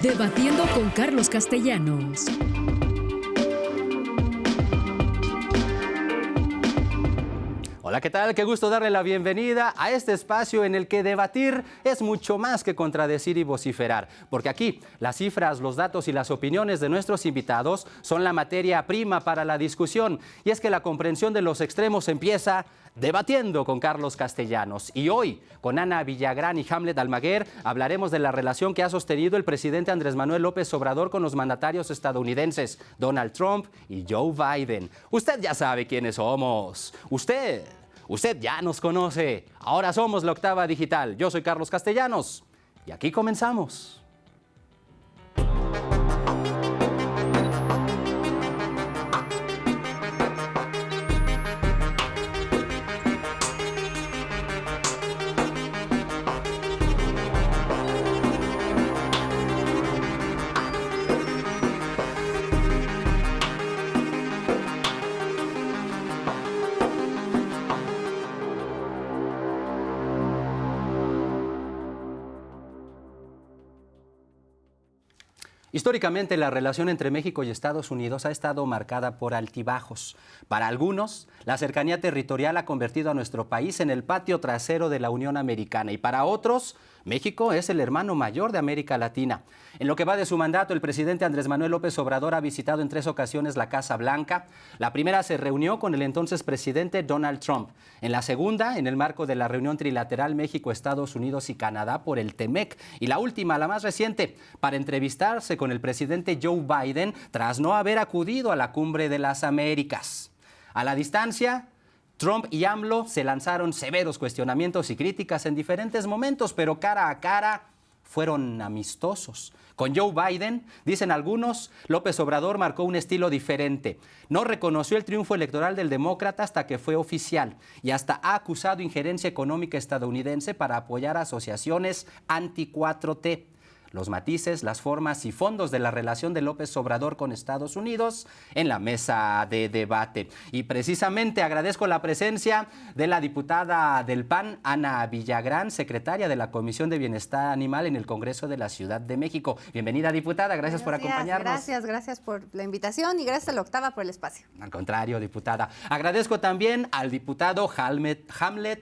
Debatiendo con Carlos Castellanos. Hola, ¿qué tal? Qué gusto darle la bienvenida a este espacio en el que debatir es mucho más que contradecir y vociferar, porque aquí las cifras, los datos y las opiniones de nuestros invitados son la materia prima para la discusión, y es que la comprensión de los extremos empieza debatiendo con Carlos Castellanos. Y hoy, con Ana Villagrán y Hamlet Almaguer, hablaremos de la relación que ha sostenido el presidente Andrés Manuel López Obrador con los mandatarios estadounidenses, Donald Trump y Joe Biden. Usted ya sabe quiénes somos. Usted ya nos conoce. Ahora somos la Octava Digital. Yo soy Carlos Castellanos y aquí comenzamos. Históricamente, la relación entre México y Estados Unidos ha estado marcada por altibajos. Para algunos, la cercanía territorial ha convertido a nuestro país en el patio trasero de la Unión Americana, y para otros, México es el hermano mayor de América Latina. En lo que va de su mandato, el presidente Andrés Manuel López Obrador ha visitado en 3 ocasiones la Casa Blanca. La primera se reunió con el entonces presidente Donald Trump. En la segunda, en el marco de la reunión trilateral México, Estados Unidos y Canadá por el TEMEC. Y la última, la más reciente, para entrevistarse con el presidente Joe Biden tras no haber acudido a la Cumbre de las Américas. A la distancia, Trump y AMLO se lanzaron severos cuestionamientos y críticas en diferentes momentos, pero cara a cara fueron amistosos. Con Joe Biden, dicen algunos, López Obrador marcó un estilo diferente. No reconoció el triunfo electoral del demócrata hasta que fue oficial, y hasta ha acusado injerencia económica estadounidense para apoyar asociaciones anti-4T. Los matices, las formas y fondos de la relación de López Obrador con Estados Unidos en la mesa de debate. Y precisamente agradezco la presencia de la diputada del PAN, Ana Villagrán, secretaria de la Comisión de Bienestar Animal en el Congreso de la Ciudad de México. Bienvenida, diputada, gracias por acompañarnos. Gracias por la invitación y gracias a la Octava por el espacio. Al contrario, diputada. Agradezco también al diputado Hamlet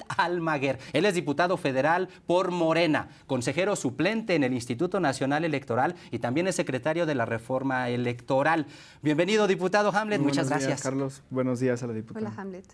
Almaguer. Él es diputado federal por Morena, consejero suplente en el Instituto Nacional Electoral y también es secretario de la Reforma Electoral. Bienvenido, diputado Hamlet, muchas gracias. Buenos días, Carlos. Buenos días a la diputada. Hola, Hamlet.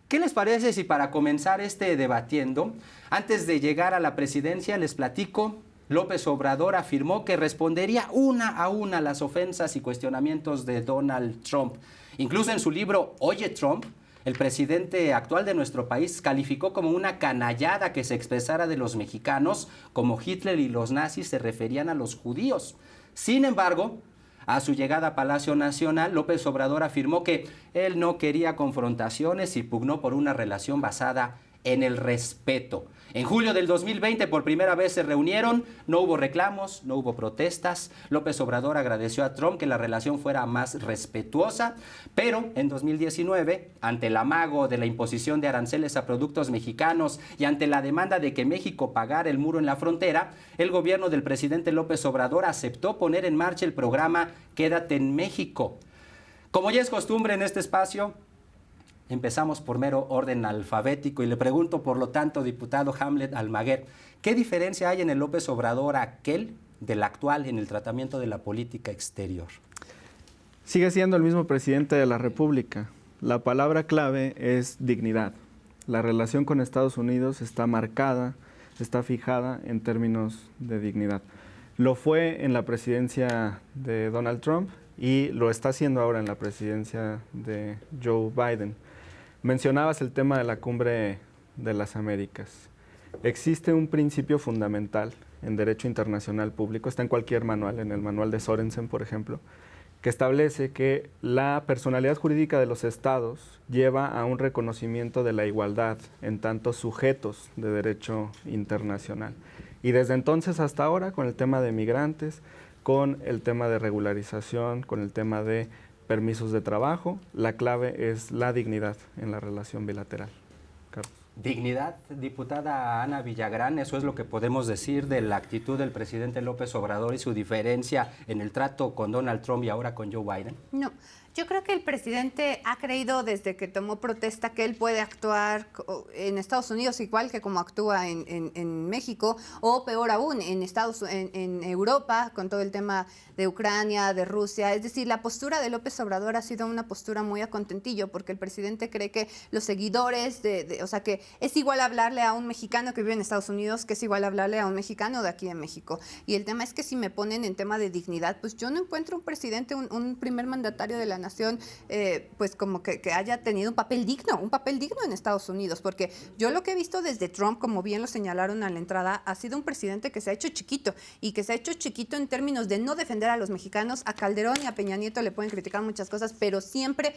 ¿Qué les parece si para comenzar este debatiendo, antes de llegar a la presidencia, les platico? López Obrador afirmó que respondería una a una las ofensas y cuestionamientos de Donald Trump. Incluso en su libro Oye Trump, el presidente actual de nuestro país calificó como una canallada que se expresara de los mexicanos como Hitler y los nazis se referían a los judíos. Sin embargo, a su llegada a Palacio Nacional, López Obrador afirmó que él no quería confrontaciones y pugnó por una relación basada en el respeto. En julio del 2020, por primera vez se reunieron, no hubo reclamos, no hubo protestas. López Obrador agradeció a Trump que la relación fuera más respetuosa, pero en 2019, ante el amago de la imposición de aranceles a productos mexicanos y ante la demanda de que México pagara el muro en la frontera, el gobierno del presidente López Obrador aceptó poner en marcha el programa Quédate en México. Como ya es costumbre en este espacio, empezamos por mero orden alfabético y le pregunto, por lo tanto, diputado Hamlet Almaguer, ¿qué diferencia hay en el López Obrador aquel del actual en el tratamiento de la política exterior? Sigue siendo el mismo presidente de la República. La palabra clave es dignidad. La relación con Estados Unidos está marcada, está fijada en términos de dignidad. Lo fue en la presidencia de Donald Trump y lo está haciendo ahora en la presidencia de Joe Biden. Mencionabas el tema de la Cumbre de las Américas. Existe un principio fundamental en derecho internacional público, está en cualquier manual, en el manual de Sorensen, por ejemplo, que establece que la personalidad jurídica de los estados lleva a un reconocimiento de la igualdad en tantos sujetos de derecho internacional. Y desde entonces hasta ahora, con el tema de migrantes, con el tema de regularización, con el tema de permisos de trabajo, la clave es la dignidad en la relación bilateral. Carlos. Dignidad, diputada Ana Villagrán, eso es lo que podemos decir de la actitud del presidente López Obrador y su diferencia en el trato con Donald Trump y ahora con Joe Biden. No, yo creo que el presidente ha creído desde que tomó protesta que él puede actuar en Estados Unidos igual que como actúa en México, o peor aún, en Europa, con todo el tema de Ucrania, de Rusia. Es decir, la postura de López Obrador ha sido una postura muy a contentillo, porque el presidente cree que los seguidores, o sea, que es igual hablarle a un mexicano que vive en Estados Unidos que es igual hablarle a un mexicano de aquí en México. Y el tema es que si me ponen en tema de dignidad, pues yo no encuentro un presidente, un primer mandatario de la nación, pues como que haya tenido un papel digno en Estados Unidos, porque yo lo que he visto desde Trump, como bien lo señalaron a la entrada, ha sido un presidente que se ha hecho chiquito, y que se ha hecho chiquito en términos de no defender a los mexicanos. A Calderón y a Peña Nieto le pueden criticar muchas cosas, pero siempre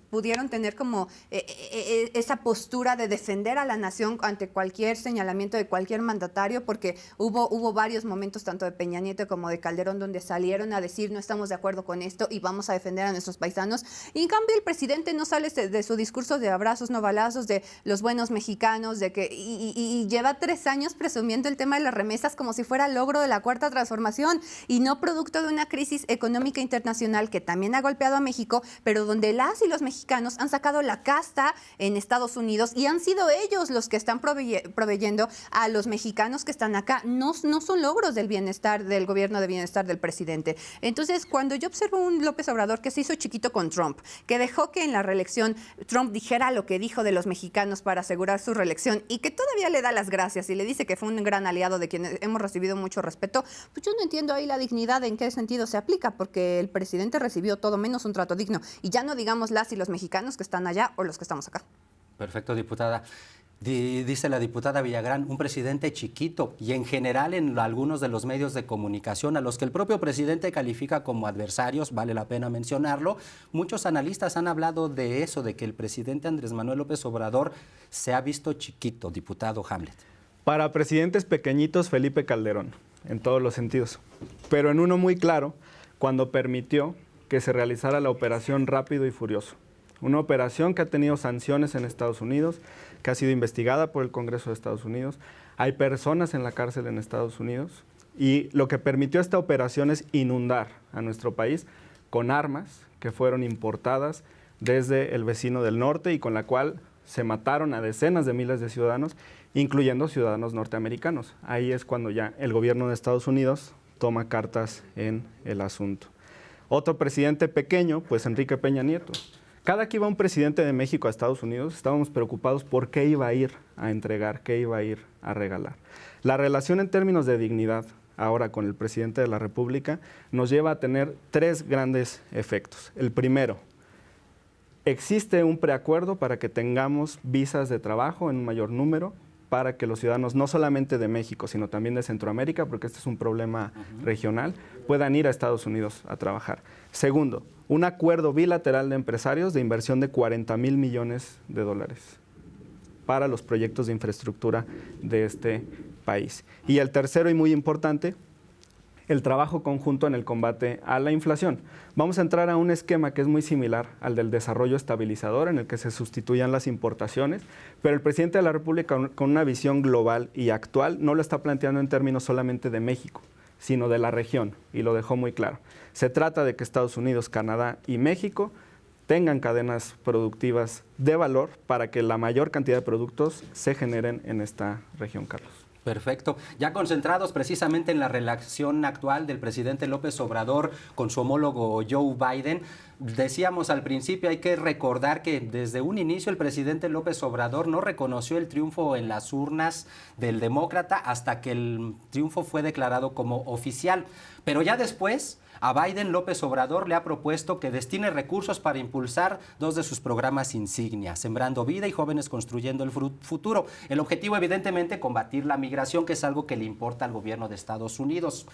pudieron tener como esa postura de defender a la nación ante cualquier señalamiento de cualquier mandatario, porque hubo varios momentos, tanto de Peña Nieto como de Calderón, donde salieron a decir no estamos de acuerdo con esto y vamos a defender a nuestros paisanos. Y en cambio el presidente no sale de su discurso de abrazos no balazos, de los buenos mexicanos, y lleva 3 años presumiendo el tema de las remesas como si fuera logro de la Cuarta Transformación y no producto de una crisis económica internacional que también ha golpeado a México, pero donde las y los mexicanos han sacado la casta en Estados Unidos y han sido ellos los que están proveyendo a los mexicanos que están acá. No son logros del bienestar, del gobierno de bienestar del presidente. Entonces, cuando yo observo un López Obrador que se hizo chiquito con Trump, que dejó que en la reelección Trump dijera lo que dijo de los mexicanos para asegurar su reelección, y que todavía le da las gracias y le dice que fue un gran aliado de quien hemos recibido mucho respeto, pues yo no entiendo ahí la dignidad en qué sentido se aplica, porque el presidente recibió todo menos un trato digno. Y ya no digamos las y los mexicanos que están allá o los que estamos acá. Perfecto, diputada. Dice la diputada Villagrán, un presidente chiquito, y en general en algunos de los medios de comunicación a los que el propio presidente califica como adversarios, vale la pena mencionarlo, muchos analistas han hablado de eso, de que el presidente Andrés Manuel López Obrador se ha visto chiquito, diputado Hamlet. Para presidentes pequeñitos, Felipe Calderón, en todos los sentidos, pero en uno muy claro, cuando permitió que se realizara la operación Rápido y Furioso. Una operación que ha tenido sanciones en Estados Unidos, que ha sido investigada por el Congreso de Estados Unidos. Hay personas en la cárcel en Estados Unidos. Y lo que permitió esta operación es inundar a nuestro país con armas que fueron importadas desde el vecino del norte y con la cual se mataron a decenas de miles de ciudadanos, incluyendo ciudadanos norteamericanos. Ahí es cuando ya el gobierno de Estados Unidos toma cartas en el asunto. Otro presidente pequeño, pues Enrique Peña Nieto. Cada que iba un presidente de México a Estados Unidos, estábamos preocupados por qué iba a ir a entregar, qué iba a ir a regalar. La relación en términos de dignidad ahora con el presidente de la República nos lleva a tener 3 grandes efectos. El primero, existe un preacuerdo para que tengamos visas de trabajo en un mayor número, para que los ciudadanos no solamente de México, sino también de Centroamérica, porque este es un problema regional, puedan ir a Estados Unidos a trabajar. Segundo, un acuerdo bilateral de empresarios de inversión de 40,000 millones de dólares para los proyectos de infraestructura de este país. Y el tercero y muy importante, el trabajo conjunto en el combate a la inflación. Vamos a entrar a un esquema que es muy similar al del desarrollo estabilizador, en el que se sustituyan las importaciones, pero el presidente de la República, con una visión global y actual, no lo está planteando en términos solamente de México, sino de la región, y lo dejó muy claro. Se trata de que Estados Unidos, Canadá y México tengan cadenas productivas de valor para que la mayor cantidad de productos se generen en esta región, Carlos. Perfecto. Ya concentrados precisamente en la relación actual del presidente López Obrador con su homólogo Joe Biden, decíamos al principio, hay que recordar que desde un inicio el presidente López Obrador no reconoció el triunfo en las urnas del demócrata hasta que el triunfo fue declarado como oficial. Pero ya después, a Biden, López Obrador le ha propuesto que destine recursos para impulsar 2 de sus programas insignia, Sembrando Vida y Jóvenes Construyendo el Futuro. El objetivo, evidentemente, combatir la migración, que es algo que le importa al gobierno de Estados Unidos.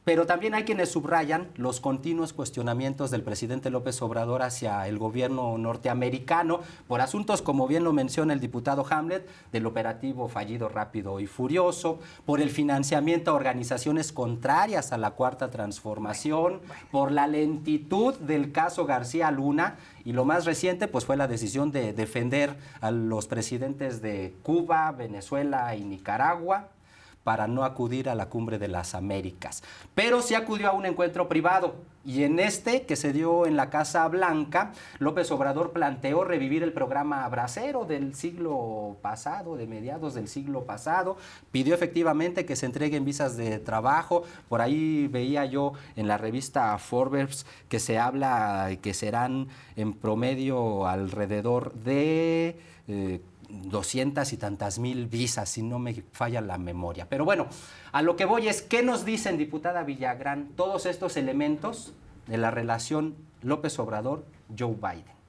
Pero también hay quienes subrayan los continuos cuestionamientos del presidente López López Obrador hacia el gobierno norteamericano por asuntos, como bien lo menciona el diputado Hamlet, del operativo fallido Rápido y Furioso, por el financiamiento a organizaciones contrarias a la Cuarta Transformación, por la lentitud del caso García Luna, y lo más reciente pues fue la decisión de defender a los presidentes de Cuba, Venezuela y Nicaragua para no acudir a la Cumbre de las Américas. Pero sí acudió a un encuentro privado, y en este, que se dio en la Casa Blanca, López Obrador planteó revivir el programa Bracero del siglo pasado, de mediados del siglo pasado. Pidió efectivamente que se entreguen visas de trabajo. Por ahí veía yo en la revista Forbes que se habla que serán en promedio alrededor de 200 y tantas mil visas, si no me falla la memoria. Pero bueno, a lo que voy es, ¿qué nos dicen, diputada Villagrán, todos estos elementos de la relación López Obrador-Joe Biden?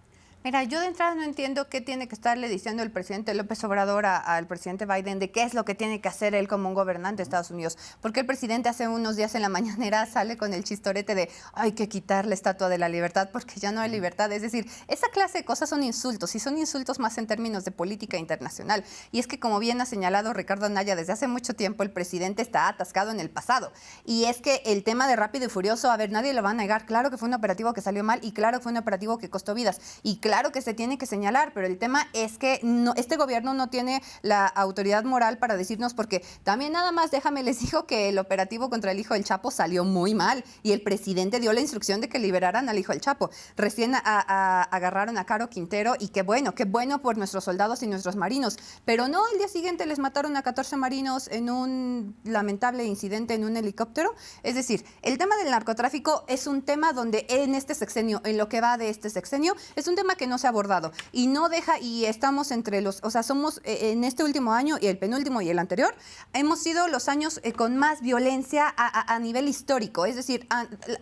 Mira, yo de entrada no entiendo qué tiene que estarle diciendo el presidente López Obrador al presidente Biden de qué es lo que tiene que hacer él como un gobernante de Estados Unidos. Porque el presidente hace unos días en la mañanera sale con el chistorete de hay que quitar la Estatua de la Libertad porque ya no hay libertad. Es decir, esa clase de cosas son insultos, y son insultos más en términos de política internacional. Y es que, como bien ha señalado Ricardo Anaya, desde hace mucho tiempo el presidente está atascado en el pasado. Y es que el tema de Rápido y Furioso, a ver, nadie lo va a negar. Claro que fue un operativo que salió mal, y claro que fue un operativo que costó vidas, y claro que se tiene que señalar, pero el tema es que este gobierno no tiene la autoridad moral para decirnos, porque también nada más déjame les digo que el operativo contra el hijo del Chapo salió muy mal, y el presidente dio la instrucción de que liberaran al hijo del Chapo. Recién agarraron a Caro Quintero, y qué bueno por nuestros soldados y nuestros marinos, pero no, el día siguiente les mataron a 14 marinos en un lamentable incidente en un helicóptero. Es decir, el tema del narcotráfico es un tema donde en este sexenio, en lo que va de este sexenio, es un tema que no se ha abordado, y no deja, y estamos entre los, o sea, somos en este último año y el penúltimo y el anterior, hemos sido los años con más violencia a nivel histórico. Es decir,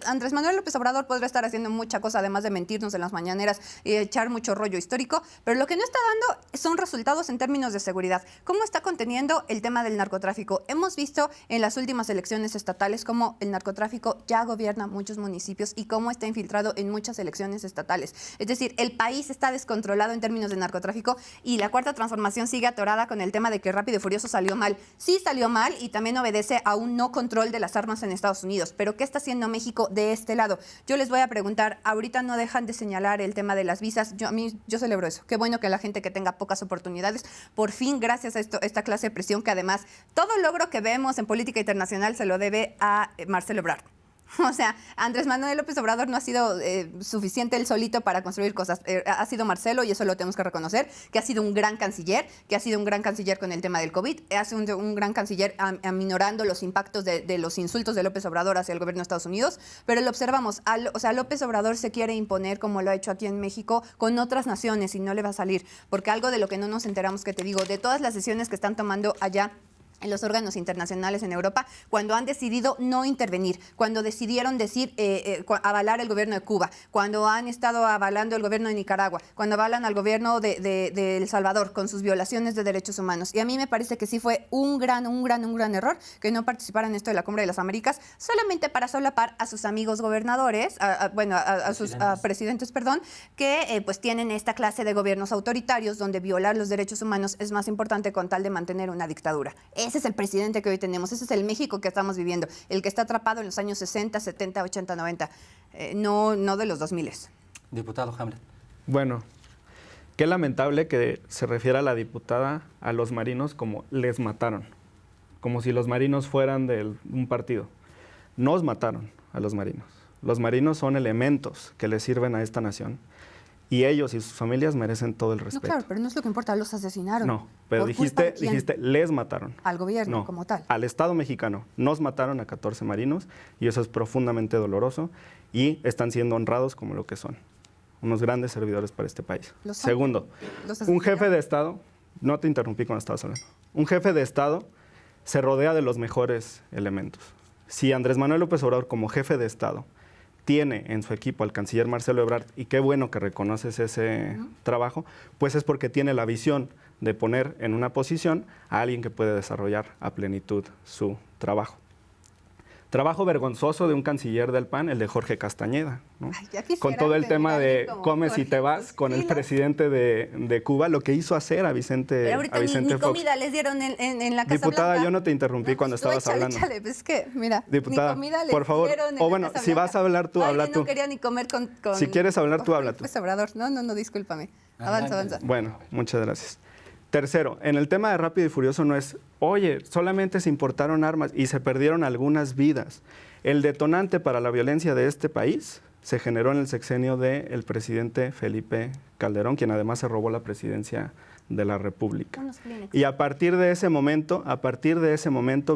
Andrés Manuel López Obrador podrá estar haciendo mucha cosa, además de mentirnos en las mañaneras y echar mucho rollo histórico, pero lo que no está dando son resultados en términos de seguridad. ¿Cómo está conteniendo el tema del narcotráfico? Hemos visto en las últimas elecciones estatales cómo el narcotráfico ya gobierna muchos municipios y cómo está infiltrado en muchas elecciones estatales. Es decir, el país está descontrolado en términos de narcotráfico, y la Cuarta Transformación sigue atorada con el tema de que Rápido y Furioso salió mal. Sí salió mal, y también obedece a un no control de las armas en Estados Unidos. Pero ¿qué está haciendo México de este lado? Yo les voy a preguntar, ahorita no dejan de señalar el tema de las visas. Yo celebro eso. Qué bueno que la gente que tenga pocas oportunidades, por fin, gracias a esta clase de presión, que además todo logro que vemos en política internacional se lo debe a Marcelo Ebrard. O sea, Andrés Manuel López Obrador no ha sido suficiente él solito para construir cosas. Ha sido Marcelo, y eso lo tenemos que reconocer, que ha sido un gran canciller, con el tema del COVID, ha sido un gran canciller aminorando los impactos de los insultos de López Obrador hacia el gobierno de Estados Unidos, pero lo observamos, o sea, López Obrador se quiere imponer, como lo ha hecho aquí en México, con otras naciones, y no le va a salir, porque algo de lo que no nos enteramos, que te digo, de todas las decisiones que están tomando allá en los órganos internacionales en Europa, cuando han decidido no intervenir, cuando decidieron avalar el gobierno de Cuba, cuando han estado avalando el gobierno de Nicaragua, cuando avalan al gobierno de El Salvador con sus violaciones de derechos humanos. Y a mí me parece que sí fue un gran error que no participaran en esto de la Cumbre de las Américas, solamente para solapar a sus amigos gobernadores, a sus presidentes, que pues tienen esta clase de gobiernos autoritarios donde violar los derechos humanos es más importante con tal de mantener una dictadura. Ese es el presidente que hoy tenemos, ese es el México que estamos viviendo, el que está atrapado en los años 60, 70, 80, 90, no de los 2000. Diputado Hamlet. Bueno, qué lamentable que se refiera la diputada a los marinos como les mataron, como si los marinos fueran de un partido. Nos mataron a los marinos. Los marinos son elementos que le sirven a esta nación, y ellos y sus familias merecen todo el respeto. No, claro, pero no es lo que importa, los asesinaron. No, pero dijiste, les mataron. Al gobierno, no, como tal. Al Estado mexicano. Nos mataron a 14 marinos, y eso es profundamente doloroso, y están siendo honrados como lo que son, unos grandes servidores para este país. Segundo, un jefe de Estado, no te interrumpí cuando estabas hablando, un jefe de Estado se rodea de los mejores elementos. Si Andrés Manuel López Obrador, como jefe de Estado, tiene en su equipo al canciller Marcelo Ebrard, y qué bueno que reconoces ese trabajo, pues es porque tiene la visión de poner en una posición a alguien que puede desarrollar a plenitud su trabajo. Trabajo vergonzoso de un canciller del PAN, el de Jorge Castañeda, ¿no? Ay, ya quisiera Con todo el que tema hubiera de alguien como comes y Jorge te vas sus con el kilos. presidente de Cuba, lo que hizo hacer a Vicente, Pero ahorita a ni Vicente Fox. comida les dieron en la Casa Diputada, Blanca. yo no te interrumpí cuando pues tú estabas hablando. Échale, pues es que, mira, Diputada, ni comida les por favor, dieron en o la bueno, Casa si vas Blanca. a hablar tú, habla Biden tú. no quería ni comer con Si quieres hablar tú, habla tú. López Obrador. No, discúlpame. Avanza. Bueno, muchas gracias. Tercero, en el tema de Rápido y Furioso no es, oye, solamente se importaron armas y se perdieron algunas vidas. El detonante para la violencia de este país se generó en el sexenio del presidente Felipe Calderón, quien además se robó la presidencia de la República. Y a partir de ese momento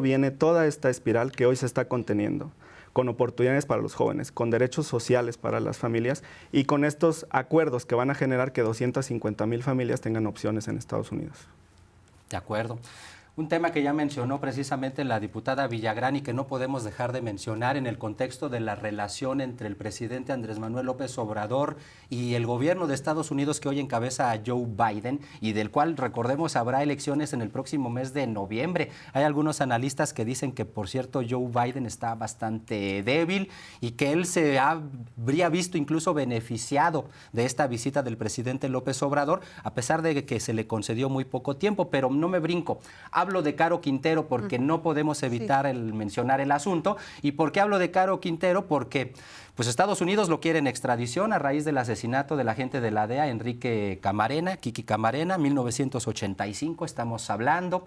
viene toda esta espiral que hoy se está conteniendo, con oportunidades para los jóvenes, con derechos sociales para las familias y con estos acuerdos que van a generar que 250,000 familias tengan opciones en Estados Unidos. De acuerdo. Un tema que ya mencionó precisamente la diputada Villagrán y que no podemos dejar de mencionar en el contexto de la relación entre el presidente Andrés Manuel López Obrador y el gobierno de Estados Unidos que hoy encabeza a Joe Biden y del cual, recordemos, habrá elecciones en el próximo mes de noviembre. Hay algunos analistas que dicen que, por cierto, Joe Biden está bastante débil y que él se habría visto incluso beneficiado de esta visita del presidente López Obrador, a pesar de que se le concedió muy poco tiempo, pero no me brinco. Hablo de Caro Quintero porque no podemos evitar el mencionar el asunto. ¿Y por qué hablo de Caro Quintero? Porque pues Estados Unidos lo quiere en extradición a raíz del asesinato del agente de la DEA, Enrique Camarena, Kiki Camarena, 1985 estamos hablando.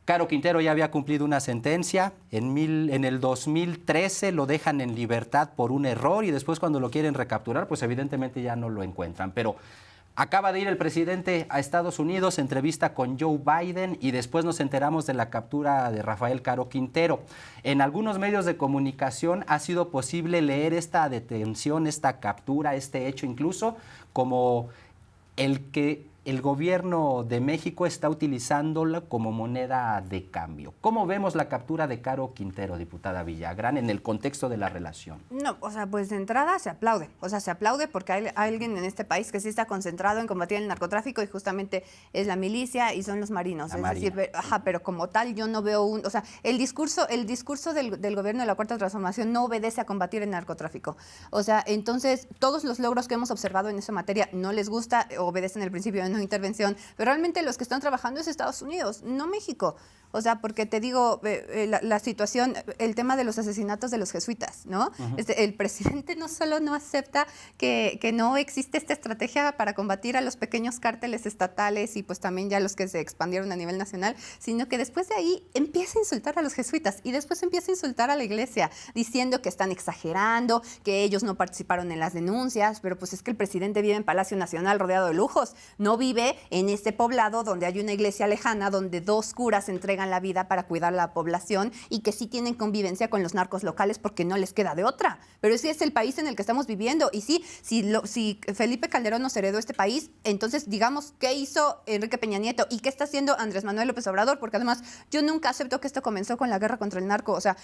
Caro Quintero ya había cumplido una sentencia, en el 2013 lo dejan en libertad por un error y después cuando lo quieren recapturar, pues evidentemente ya no lo encuentran. Pero acaba de ir el presidente a Estados Unidos, entrevista con Joe Biden y después nos enteramos de la captura de Rafael Caro Quintero. En algunos medios de comunicación ha sido posible leer esta detención, esta captura, este hecho incluso como el que el gobierno de México está utilizándola como moneda de cambio. ¿Cómo vemos la captura de Caro Quintero, diputada Villagrán, en el contexto de la relación? No, o sea, pues de entrada se aplaude. O sea, se aplaude porque hay alguien en este país que sí está concentrado en combatir el narcotráfico y justamente es la milicia y son los marinos. Es decir, pero como tal yo no veo o sea, el discurso del gobierno de la Cuarta Transformación no obedece a combatir el narcotráfico. O sea, entonces todos los logros que hemos observado en esa materia no les gusta, obedecen el principio de no intervención, pero realmente los que están trabajando es Estados Unidos, no México. O sea, porque te digo, la situación, el tema de los asesinatos de los jesuitas, ¿no? El presidente no solo no acepta que no existe esta estrategia para combatir a los pequeños cárteles estatales y pues también ya los que se expandieron a nivel nacional, sino que después de ahí empieza a insultar a los jesuitas y después empieza a insultar a la iglesia, diciendo que están exagerando, que ellos no participaron en las denuncias, pero pues es que el presidente vive en Palacio Nacional rodeado de lujos, no vive en este poblado donde hay una iglesia lejana, donde 2 curas entregan la vida para cuidar a la población y que sí tienen convivencia con los narcos locales porque no les queda de otra. Pero ese es el país en el que estamos viviendo. Y sí, si Felipe Calderón nos heredó este país, entonces digamos, ¿qué hizo Enrique Peña Nieto? ¿Y qué está haciendo Andrés Manuel López Obrador? Porque además yo nunca acepto que esto comenzó con la guerra contra el narco. O sea,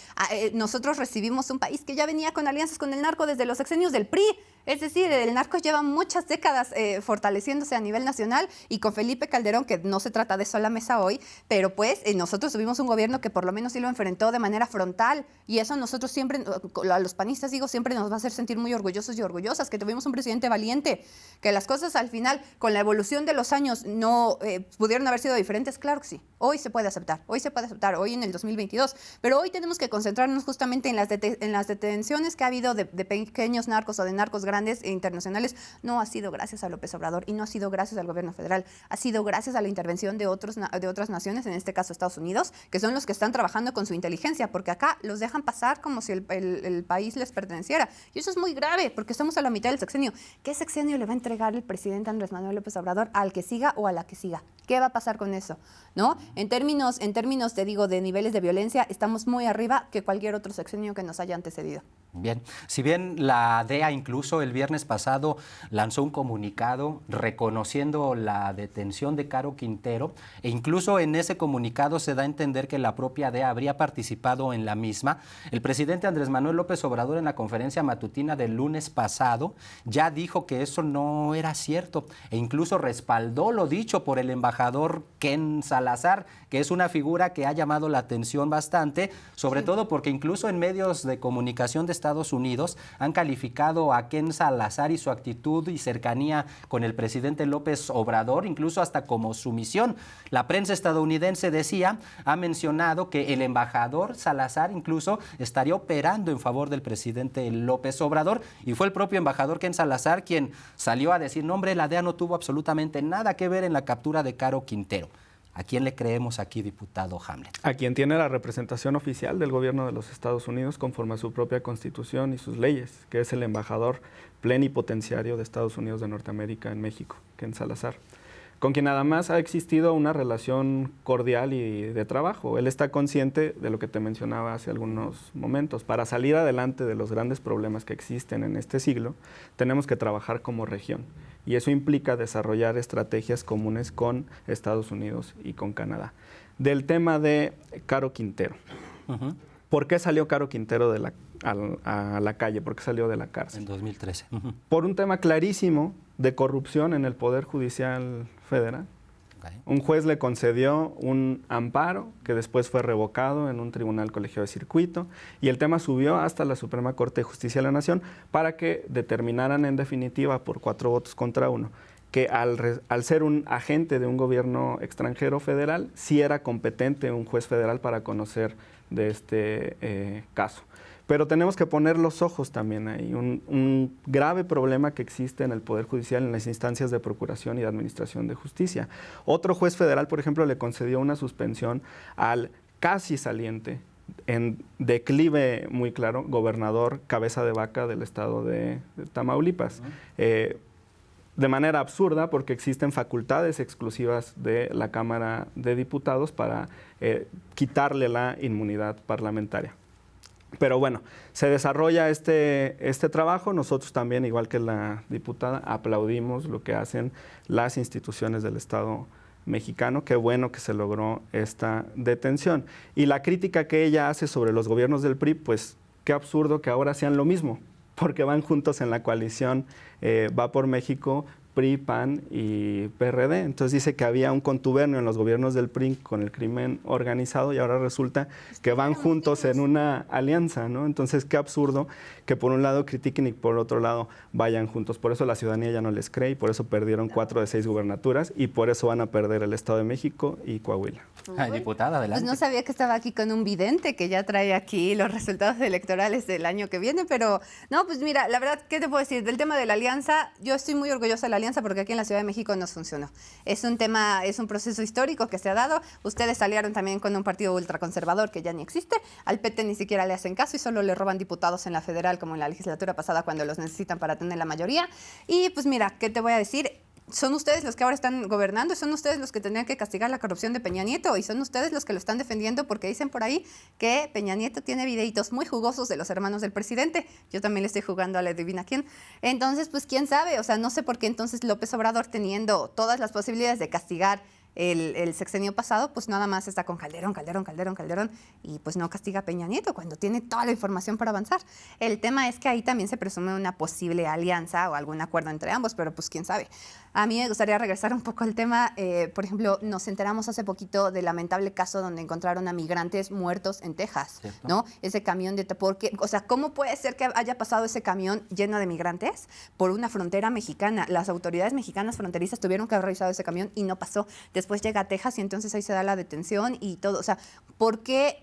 nosotros recibimos un país que ya venía con alianzas con el narco desde los sexenios del PRI. Es decir, el narco lleva muchas décadas fortaleciéndose a nivel nacional y con Felipe Calderón, que no se trata de eso la mesa hoy, pero pues nosotros tuvimos un gobierno que por lo menos sí lo enfrentó de manera frontal y eso nosotros siempre, a los panistas digo, siempre nos va a hacer sentir muy orgullosos y orgullosas, que tuvimos un presidente valiente, que las cosas al final, con la evolución de los años, no pudieron haber sido diferentes. Claro que sí, hoy se puede aceptar, hoy en el 2022, pero hoy tenemos que concentrarnos justamente en las detenciones que ha habido de pequeños narcos o de narcos grandes e internacionales. No ha sido gracias a López Obrador y no ha sido gracias al gobierno federal, ha sido gracias a la intervención de otras naciones, en este caso Estados Unidos, que son los que están trabajando con su inteligencia, porque acá los dejan pasar como si el país les perteneciera. Y eso es muy grave, porque estamos a la mitad del sexenio. ¿Qué sexenio le va a entregar el presidente Andrés Manuel López Obrador al que siga o a la que siga? ¿Qué va a pasar con eso? ¿No? En términos, te digo, de niveles de violencia, estamos muy arriba que cualquier otro sexenio que nos haya antecedido. Bien, si bien la DEA incluso el viernes pasado lanzó un comunicado reconociendo la detención de Caro Quintero, e incluso en ese comunicado se da a entender que la propia DEA habría participado en la misma, el presidente Andrés Manuel López Obrador en la conferencia matutina del lunes pasado ya dijo que eso no era cierto e incluso respaldó lo dicho por el embajador Ken Salazar, que es una figura que ha llamado la atención bastante, sobre todo porque incluso en medios de comunicación de Estados Unidos han calificado a Ken Salazar y su actitud y cercanía con el presidente López Obrador, incluso hasta como sumisión. La prensa estadounidense ha mencionado que el embajador Salazar incluso estaría operando en favor del presidente López Obrador, y fue el propio embajador Ken Salazar quien salió a decir, no hombre, la DEA no tuvo absolutamente nada que ver en la captura de Caro Quintero. ¿A quién le creemos aquí, diputado Hamlet? A quien tiene la representación oficial del gobierno de los Estados Unidos conforme a su propia constitución y sus leyes, que es el embajador plenipotenciario de Estados Unidos de Norteamérica en México, Ken Salazar, con quien además ha existido una relación cordial y de trabajo. Él está consciente de lo que te mencionaba hace algunos momentos. Para salir adelante de los grandes problemas que existen en este siglo, tenemos que trabajar como región. Y eso implica desarrollar estrategias comunes con Estados Unidos y con Canadá. Del tema de Caro Quintero. ¿Por qué salió Caro Quintero a la calle? ¿Por qué salió de la cárcel? En 2013. Por un tema clarísimo de corrupción en el Poder Judicial Federal. Okay. Un juez le concedió un amparo que después fue revocado en un tribunal colegiado de circuito, y el tema subió hasta la Suprema Corte de Justicia de la Nación para que determinaran en definitiva por 4 votos contra 1 que al ser un agente de un gobierno extranjero federal, sí era competente un juez federal para conocer de este caso. Pero tenemos que poner los ojos también ahí. Un grave problema que existe en el Poder Judicial, en las instancias de procuración y de administración de justicia. Otro juez federal, por ejemplo, le concedió una suspensión al casi saliente, en declive muy claro, gobernador cabeza de vaca del estado de Tamaulipas. De manera absurda, porque existen facultades exclusivas de la Cámara de Diputados para quitarle la inmunidad parlamentaria. Pero bueno, se desarrolla este trabajo. Nosotros también, igual que la diputada, aplaudimos lo que hacen las instituciones del Estado mexicano. Qué bueno que se logró esta detención. Y la crítica que ella hace sobre los gobiernos del PRI, pues qué absurdo que ahora sean lo mismo, porque van juntos en la coalición Va por México, PRI, PAN y PRD. Entonces dice que había un contubernio en los gobiernos del PRI con el crimen organizado, y ahora resulta que van juntos en una alianza, ¿no? Entonces qué absurdo que por un lado critiquen y por otro lado vayan juntos. Por eso la ciudadanía ya no les cree, y por eso perdieron 4 de 6 gubernaturas, y por eso van a perder el Estado de México y Coahuila. Diputada, adelante. Pues no sabía que estaba aquí con un vidente que ya trae aquí los resultados electorales del año que viene, pero no, pues mira, la verdad, ¿qué te puedo decir? Del tema de la alianza, yo estoy muy orgullosa de la alianza porque aquí en la Ciudad de México nos funcionó. Es un tema, es un proceso histórico que se ha dado. Ustedes aliaron también con un partido ultraconservador que ya ni existe. Al PT ni siquiera le hacen caso y solo le roban diputados en la federal, como en la legislatura pasada, cuando los necesitan para tener la mayoría. Y pues mira, ¿qué te voy a decir? Son ustedes los que ahora están gobernando, son ustedes los que tendrían que castigar la corrupción de Peña Nieto, y son ustedes los que lo están defendiendo, porque dicen por ahí que Peña Nieto tiene videitos muy jugosos de los hermanos del presidente. Yo también le estoy jugando a la adivina quién. Entonces, pues quién sabe, o sea, no sé por qué entonces López Obrador, teniendo todas las posibilidades de castigar el sexenio pasado, pues nada más está con Calderón, y pues no castiga a Peña Nieto cuando tiene toda la información para avanzar. El tema es que ahí también se presume una posible alianza o algún acuerdo entre ambos, pero pues quién sabe. A mí me gustaría regresar un poco al tema. Por ejemplo, nos enteramos hace poquito del lamentable caso donde encontraron a migrantes muertos en Texas, ¿cierto? ¿No? Ese camión de... O sea, ¿cómo puede ser que haya pasado ese camión lleno de migrantes por una frontera mexicana? Las autoridades mexicanas fronterizas tuvieron que haber revisado ese camión y no pasó. Después llega a Texas y entonces ahí se da la detención y todo. O sea, ¿por qué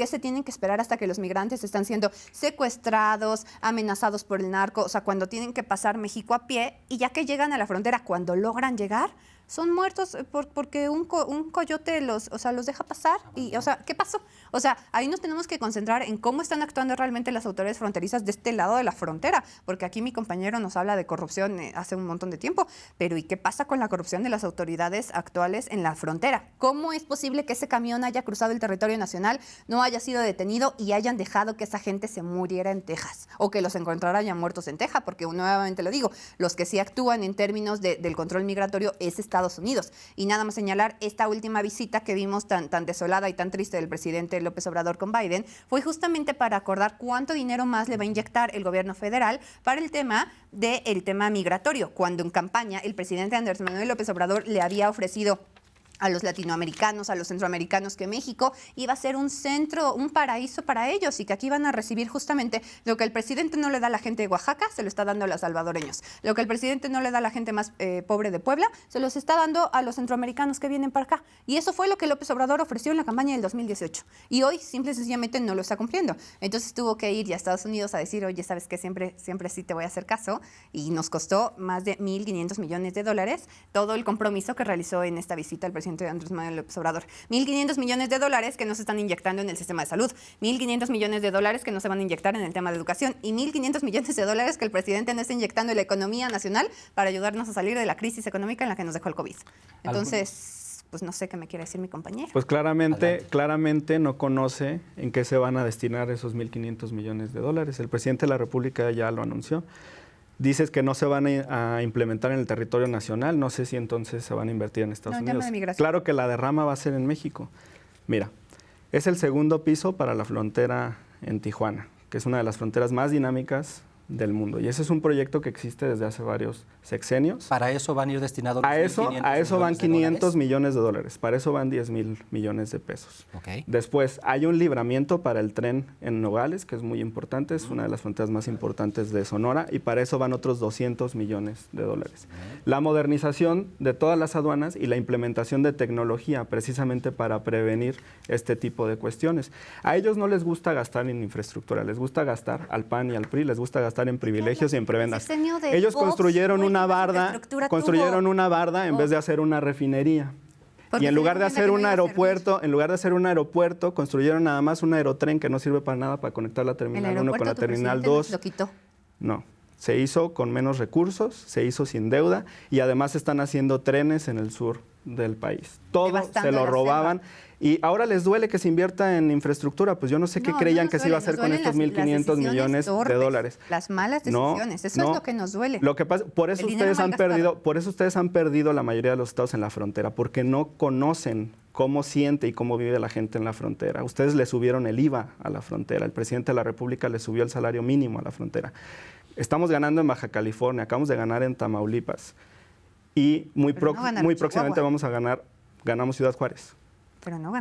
se tienen que esperar hasta que los migrantes están siendo secuestrados, amenazados por el narco? O sea, cuando tienen que pasar México a pie, y ya que llegan a la frontera, cuando logran llegar, son muertos porque un coyote los deja pasar. Y, o sea, ¿qué pasó? O sea, ahí nos tenemos que concentrar en cómo están actuando realmente las autoridades fronterizas de este lado de la frontera, porque aquí mi compañero nos habla de corrupción hace un montón de tiempo, pero ¿y qué pasa con la corrupción de las autoridades actuales en la frontera? ¿Cómo es posible que ese camión haya cruzado el territorio nacional, no haya sido detenido y hayan dejado que esa gente se muriera en Texas o que los encontraran ya muertos en Texas? Porque nuevamente lo digo, los que sí actúan en términos del control migratorio es Estados Unidos. Y nada más señalar, esta última visita que vimos tan desolada y tan triste del presidente López Obrador con Biden fue justamente para acordar cuánto dinero más le va a inyectar el gobierno federal para el tema migratorio, cuando en campaña el presidente Andrés Manuel López Obrador le había ofrecido a los latinoamericanos, a los centroamericanos, que México iba a ser un centro, un paraíso para ellos y que aquí iban a recibir justamente lo que el presidente no le da a la gente de Oaxaca, se lo está dando a los salvadoreños. Lo que el presidente no le da a la gente más pobre de Puebla, se los está dando a los centroamericanos que vienen para acá. Y eso fue lo que López Obrador ofreció en la campaña del 2018. Y hoy, simple y sencillamente, no lo está cumpliendo. Entonces tuvo que ir ya a Estados Unidos a decir, oye, ¿sabes qué? Siempre sí te voy a hacer caso. Y nos costó más de $1.500 millones todo el compromiso que realizó en esta visita al presidente Andrés Manuel López Obrador. $1.500 millones que no se están inyectando en el sistema de salud, $1.500 millones que no se van a inyectar en el tema de educación y $1.500 millones que el presidente no está inyectando en la economía nacional para ayudarnos a salir de la crisis económica en la que nos dejó el COVID. Entonces, pues no sé qué me quiere decir mi compañero. Pues claramente no conoce en qué se van a destinar esos $1.500 millones. El presidente de la República ya lo anunció. Dices que no se van a implementar en el territorio nacional, no sé si entonces se van a invertir en Estados Unidos. Claro que la derrama va a ser en México. Mira, es el segundo piso para la frontera en Tijuana, que es una de las fronteras más dinámicas del mundo. Y ese es un proyecto que existe desde hace varios sexenios. ¿Para eso van a ir destinados a eso van $500 millones, para eso van $10,000 millones. Okay. Después, hay un libramiento para el tren en Nogales, que es muy importante, es una de las fronteras más importantes de Sonora, y para eso van otros $200 millones. La modernización de todas las aduanas y la implementación de tecnología, precisamente para prevenir este tipo de cuestiones. A ellos no les gusta gastar en infraestructura, les gusta gastar, al PAN y al PRI, les gusta gastar en privilegios y en prebendas. Ellos construyeron una barda en vez de hacer una refinería. Y en lugar de hacer un aeropuerto, construyeron nada más un aerotren que no sirve para nada para conectar la terminal 1 con la terminal 2. Lo quitó. No, se hizo con menos recursos, se hizo sin deuda y además están haciendo trenes en el sur del país. Todo se lo robaban. Y ahora les duele que se invierta en infraestructura. Pues yo no sé qué creían que se iba a hacer con estos $1.500 millones. Las malas decisiones, eso es lo que nos duele. Lo que pasa, por eso ustedes han perdido la mayoría de los estados en la frontera, porque no conocen cómo siente y cómo vive la gente en la frontera. Ustedes le subieron el IVA a la frontera, el presidente de la República le subió el salario mínimo a la frontera. Estamos ganando en Baja California, acabamos de ganar en Tamaulipas y muy próximamente ganamos Ciudad Juárez.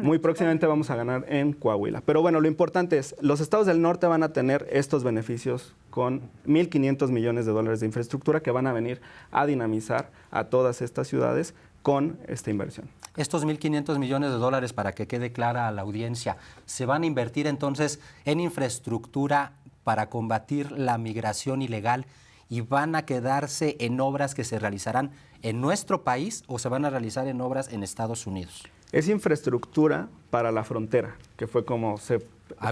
Muy próximamente vamos a ganar en Coahuila. Pero bueno, lo importante es, los estados del norte van a tener estos beneficios con $1.500 millones de infraestructura que van a venir a dinamizar a todas estas ciudades con esta inversión. Estos $1.500 millones, para que quede clara a la audiencia, ¿se van a invertir entonces en infraestructura para combatir la migración ilegal y van a quedarse en obras que se realizarán en nuestro país o se van a realizar en obras en Estados Unidos? Es infraestructura para la frontera, que fue como se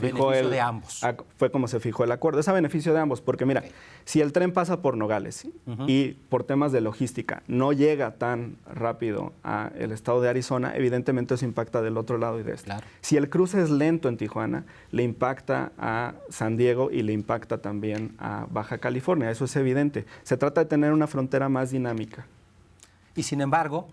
fijó de ambos. Fue como se fijó el acuerdo. Es a beneficio de ambos, porque mira, si el tren pasa por Nogales y por temas de logística no llega tan rápido al estado de Arizona, evidentemente eso impacta del otro lado y de este. Claro. Si el cruce es lento en Tijuana, le impacta a San Diego y le impacta también a Baja California. Eso es evidente. Se trata de tener una frontera más dinámica. Y sin embargo,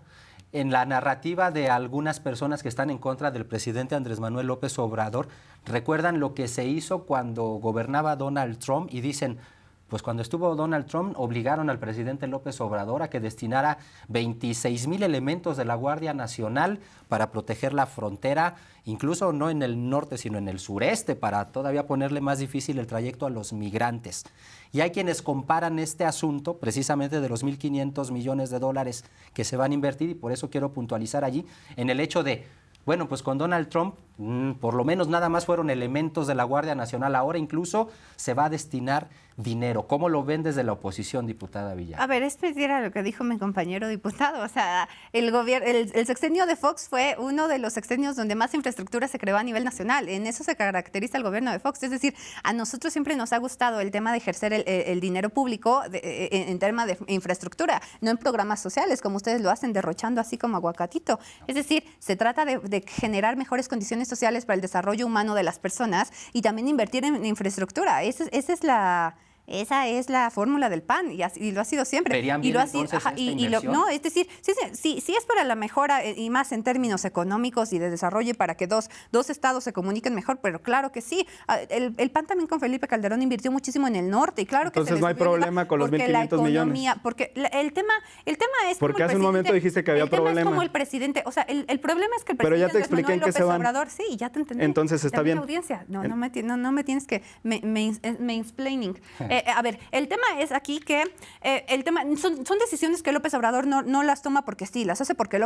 en la narrativa de algunas personas que están en contra del presidente Andrés Manuel López Obrador, recuerdan lo que se hizo cuando gobernaba Donald Trump y dicen, pues cuando estuvo Donald Trump obligaron al presidente López Obrador a que destinara 26,000 elementos de la Guardia Nacional para proteger la frontera, incluso no en el norte, sino en el sureste, para todavía ponerle más difícil el trayecto a los migrantes. Y hay quienes comparan este asunto precisamente de los $1.500 millones que se van a invertir, y por eso quiero puntualizar allí, en el hecho de, bueno, pues con Donald Trump Por lo menos nada más fueron elementos de la Guardia Nacional. Ahora incluso se va a destinar dinero. ¿Cómo lo ven desde la oposición, diputada Villar? A ver, era lo que dijo mi compañero diputado. O sea, el sexenio de Fox fue uno de los sexenios donde más infraestructura se creó a nivel nacional. En eso se caracteriza el gobierno de Fox. Es decir, a nosotros siempre nos ha gustado el tema de ejercer el dinero público en tema de infraestructura, no en programas sociales, como ustedes lo hacen, derrochando así como aguacatito. Es decir, se trata de generar mejores condiciones sociales para el desarrollo humano de las personas y también invertir en infraestructura. Esa es la fórmula del PAN y lo ha sido siempre. ¿Verían bien entonces esta inversión? No, es decir, sí es para la mejora y más en términos económicos y de desarrollo y para que dos estados se comuniquen mejor, pero claro que sí. El PAN también con Felipe Calderón invirtió muchísimo en el norte y claro que entonces no hay problema con los 1.500 millones. Porque el tema es porque hace un momento dijiste que había problema. El tema es como el presidente, o sea, el problema es que el pero presidente ya te expliqué en qué se van. Obrador, sí, ya te entendí. Entonces está bien. Audiencia. No me tienes que mansplaining. A ver, el tema es aquí que son decisiones que López Obrador no las toma porque sí, las hace porque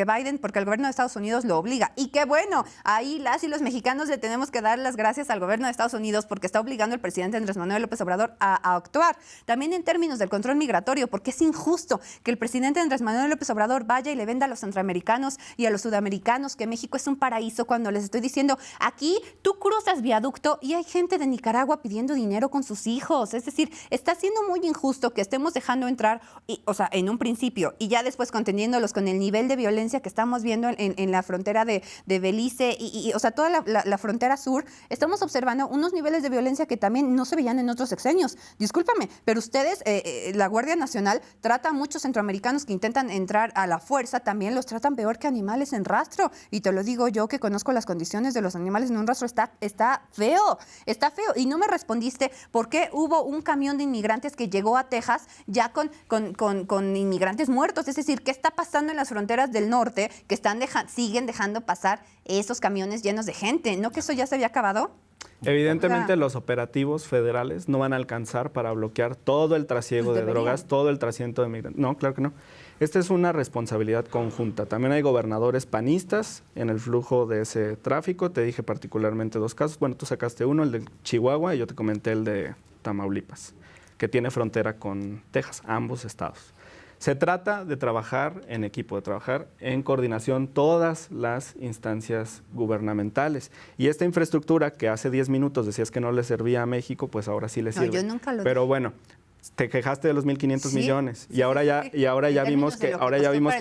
Biden, porque el gobierno de Estados Unidos lo obliga. Y qué bueno, ahí las y los mexicanos le tenemos que dar las gracias al gobierno de Estados Unidos porque está obligando al presidente Andrés Manuel López Obrador a actuar. También en términos del control migratorio, porque es injusto que el presidente Andrés Manuel López Obrador vaya y le venda a los centroamericanos y a los sudamericanos que México es un paraíso cuando les estoy diciendo, aquí tú cruzas viaducto y hay gente de Nicaragua pidiendo dinero con sus hijos. Es decir, está siendo muy injusto que estemos dejando entrar, en un principio, y ya después conteniéndolos con el nivel de violencia que estamos viendo en la frontera de Belice y toda la frontera sur, estamos observando unos niveles de violencia que también no se veían en otros sexenios. Discúlpame, pero ustedes, la Guardia Nacional, trata a muchos centroamericanos que intentan entrar a la fuerza, también los tratan peor que animales en rastro. Y te lo digo yo que conozco las condiciones de los animales en un rastro, está feo. Y no me respondiste por qué hubo un camión de inmigrantes que llegó a Texas ya con inmigrantes muertos. Es decir, ¿qué está pasando en las fronteras del norte que siguen dejando pasar esos camiones llenos de gente? ¿No que eso ya se había acabado? Evidentemente los operativos federales no van a alcanzar para bloquear todo el trasiego de drogas, todo el trasiego de migrantes. No, claro que no. Esta es una responsabilidad conjunta. También hay gobernadores panistas en el flujo de ese tráfico. Te dije particularmente 2 casos. Bueno, tú sacaste uno, el de Chihuahua, y yo te comenté el de Tamaulipas, que tiene frontera con Texas, ambos estados. Se trata de trabajar en equipo, de trabajar en coordinación todas las instancias gubernamentales. Y esta infraestructura que hace 10 minutos decías que no le servía a México, pues ahora sí le sirve. No, yo nunca lo dije. Pero bueno, te quejaste de los 1.500 millones y ahora ya vimos que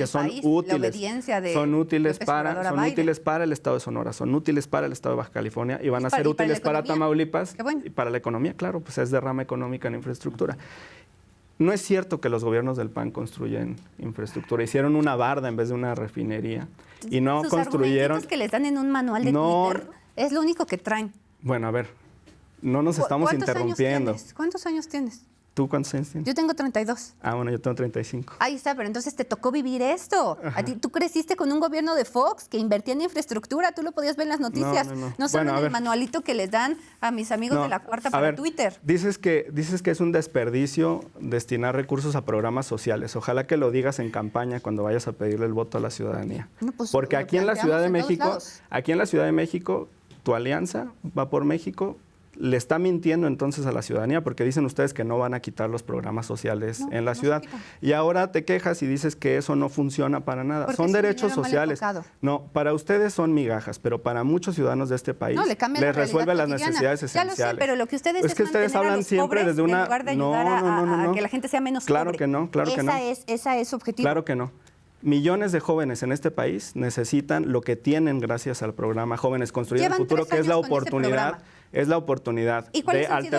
son útiles para el estado de Sonora, son útiles para el estado de Baja California y van a ser útiles para Tamaulipas y para la economía, claro, pues es derrama económica en infraestructura. No es cierto que los gobiernos del PAN construyen infraestructura. Hicieron una barda en vez de una refinería y no construyeron. Sus que les dan en un manual de Twitter es lo único que traen. Bueno, a ver, no nos estamos interrumpiendo. ¿Cuántos años tienes? ¿Tú cuántos años tienes? Yo tengo 32. Ah, bueno, yo tengo 35. Ahí está, pero entonces te tocó vivir esto. Tú creciste con un gobierno de Fox que invertía en infraestructura, tú lo podías ver en las noticias. No solo en el manualito que les dan a mis amigos de la Cuarta para Twitter. Dices que es un desperdicio destinar recursos a programas sociales. Ojalá que lo digas en campaña cuando vayas a pedirle el voto a la ciudadanía. Porque aquí en la Ciudad de México, tu alianza va por México. Le está mintiendo entonces a la ciudadanía porque dicen ustedes que no van a quitar los programas sociales en la ciudad. Y ahora te quejas y dices que eso no funciona para nada. Porque son derechos sociales. No, para ustedes son migajas, pero para muchos ciudadanos de este país les resuelve las necesidades esenciales. Ya lo sé, pero lo que ustedes es que ustedes hablan siempre desde una... En lugar de ayudar a que la gente sea menos pobre. Claro que no. Esa es su objetivo. Claro que no. Millones de jóvenes en este país necesitan lo que tienen gracias al programa Jóvenes Construyendo el Futuro, que es la oportunidad. Es la oportunidad de al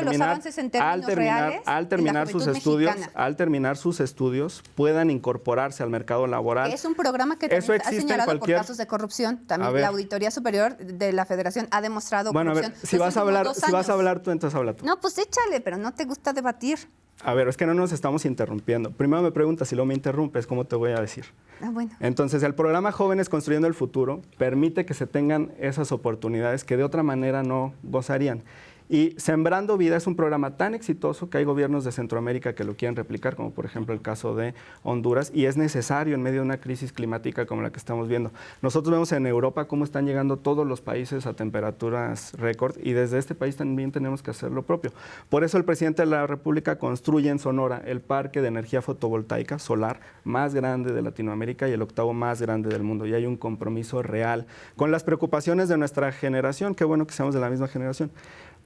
terminar sus estudios puedan incorporarse al mercado laboral. Es un programa que también ha señalado por casos de corrupción. También la Auditoría Superior de la Federación ha demostrado corrupción. A ver, si vas a hablar tú, entonces habla tú. No, pues échale, pero no te gusta debatir. A ver, es que no nos estamos interrumpiendo. Primero me preguntas y luego me interrumpes, ¿cómo te voy a decir? Bueno. Entonces, el programa Jóvenes Construyendo el Futuro permite que se tengan esas oportunidades que de otra manera no gozarían. Y Sembrando Vida es un programa tan exitoso que hay gobiernos de Centroamérica que lo quieren replicar, como por ejemplo el caso de Honduras, y es necesario en medio de una crisis climática como la que estamos viendo. Nosotros vemos en Europa cómo están llegando todos los países a temperaturas récord, y desde este país también tenemos que hacer lo propio. Por eso el presidente de la República construye en Sonora el parque de energía fotovoltaica solar más grande de Latinoamérica y el 8º más grande del mundo. Y hay un compromiso real con las preocupaciones de nuestra generación. Qué bueno que seamos de la misma generación.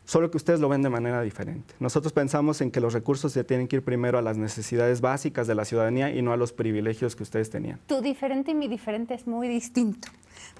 Solo que ustedes lo ven de manera diferente. Nosotros pensamos en que los recursos se tienen que ir primero a las necesidades básicas de la ciudadanía y no a los privilegios que ustedes tenían. Tu diferente y mi diferente es muy distinto.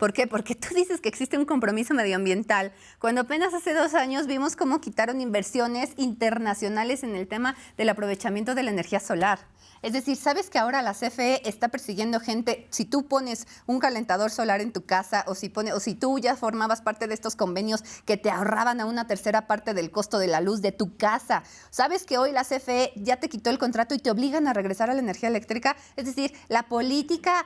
¿Por qué? Porque tú dices que existe un compromiso medioambiental, cuando apenas hace 2 años vimos cómo quitaron inversiones internacionales en el tema del aprovechamiento de la energía solar. Es decir, ¿sabes que ahora la CFE está persiguiendo gente? Si tú pones un calentador solar en tu casa o si tú ya formabas parte de estos convenios que te ahorraban a una tercera parte del costo de la luz de tu casa, ¿sabes que hoy la CFE ya te quitó el contrato y te obligan a regresar a la energía eléctrica? Es decir, la política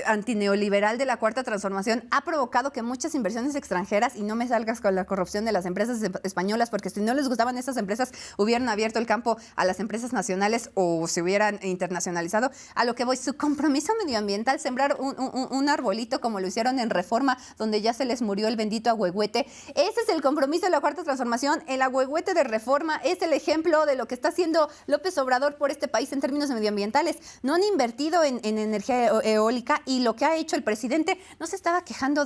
antineoliberal de la Cuarta Transformación ha provocado que muchas inversiones extranjeras, y no me salgas con la corrupción de las empresas españolas, porque si no les gustaban esas empresas, hubieran abierto el campo a las empresas nacionales o se hubieran internacionalizado. A lo que voy, su compromiso medioambiental, sembrar un arbolito como lo hicieron en Reforma, donde ya se les murió el bendito agüehuete. Ese es el compromiso de la Cuarta Transformación. El agüehuete de Reforma es el ejemplo de lo que está haciendo López Obrador por este país en términos medioambientales. No han invertido en energía eólica, y lo que ha hecho el presidente, no se estaba quejando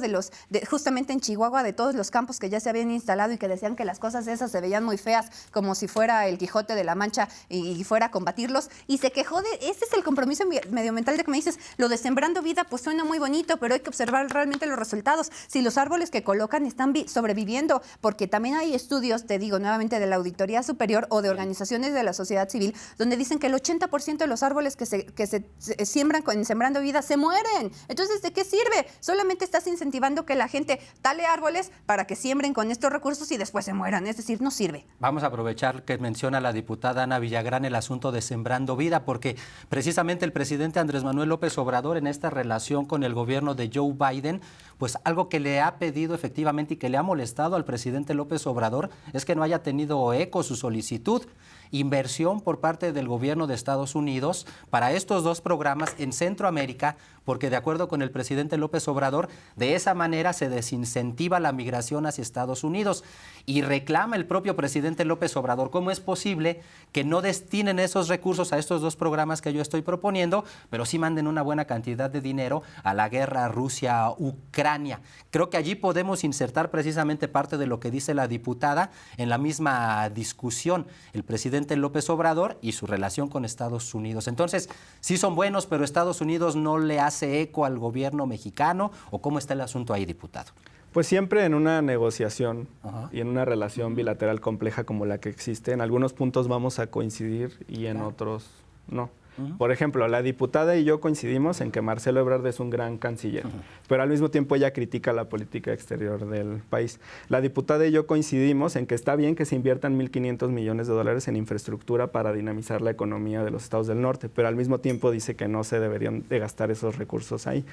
justamente en Chihuahua de todos los campos que ya se habían instalado y que decían que las cosas esas se veían muy feas, como si fuera el Quijote de la Mancha y fuera a combatirlos. Y se quejó ese es el compromiso medioambiental de que me dices, lo de Sembrando Vida, pues suena muy bonito, pero hay que observar realmente los resultados. Si los árboles que colocan están sobreviviendo, porque también hay estudios, te digo nuevamente, de la Auditoría Superior o de organizaciones de la sociedad civil, donde dicen que el 80% de los árboles que se siembran con Sembrando Vida se mueren. Entonces, ¿de qué sirve? Solamente estás incentivando que la gente tale árboles para que siembren con estos recursos y después se mueran. Es decir, no sirve. Vamos a aprovechar que menciona la diputada Ana Villagrán el asunto de Sembrando Vida, porque precisamente el presidente Andrés Manuel López Obrador, en esta relación con el gobierno de Joe Biden, pues algo que le ha pedido efectivamente y que le ha molestado al presidente López Obrador es que no haya tenido eco su solicitud. Inversión por parte del gobierno de Estados Unidos para estos 2 programas en Centroamérica, porque de acuerdo con el presidente López Obrador, de esa manera se desincentiva la migración hacia Estados Unidos. Y reclama el propio presidente López Obrador, ¿cómo es posible que no destinen esos recursos a estos 2 programas que yo estoy proponiendo, pero sí manden una buena cantidad de dinero a la guerra Rusia-Ucrania? Creo que allí podemos insertar precisamente parte de lo que dice la diputada en la misma discusión, el presidente López Obrador y su relación con Estados Unidos. Entonces, sí son buenos, pero Estados Unidos no le hace eco al gobierno mexicano, ¿o cómo está el asunto ahí, diputado? Pues siempre en una negociación y en una relación bilateral compleja como la que existe, en algunos puntos vamos a coincidir y en otros no. Por ejemplo, la diputada y yo coincidimos en que Marcelo Ebrard es un gran canciller, pero al mismo tiempo ella critica la política exterior del país. La diputada y yo coincidimos en que está bien que se inviertan $1,500 millones en infraestructura para dinamizar la economía de los estados del norte, pero al mismo tiempo dice que no se deberían de gastar esos recursos ahí.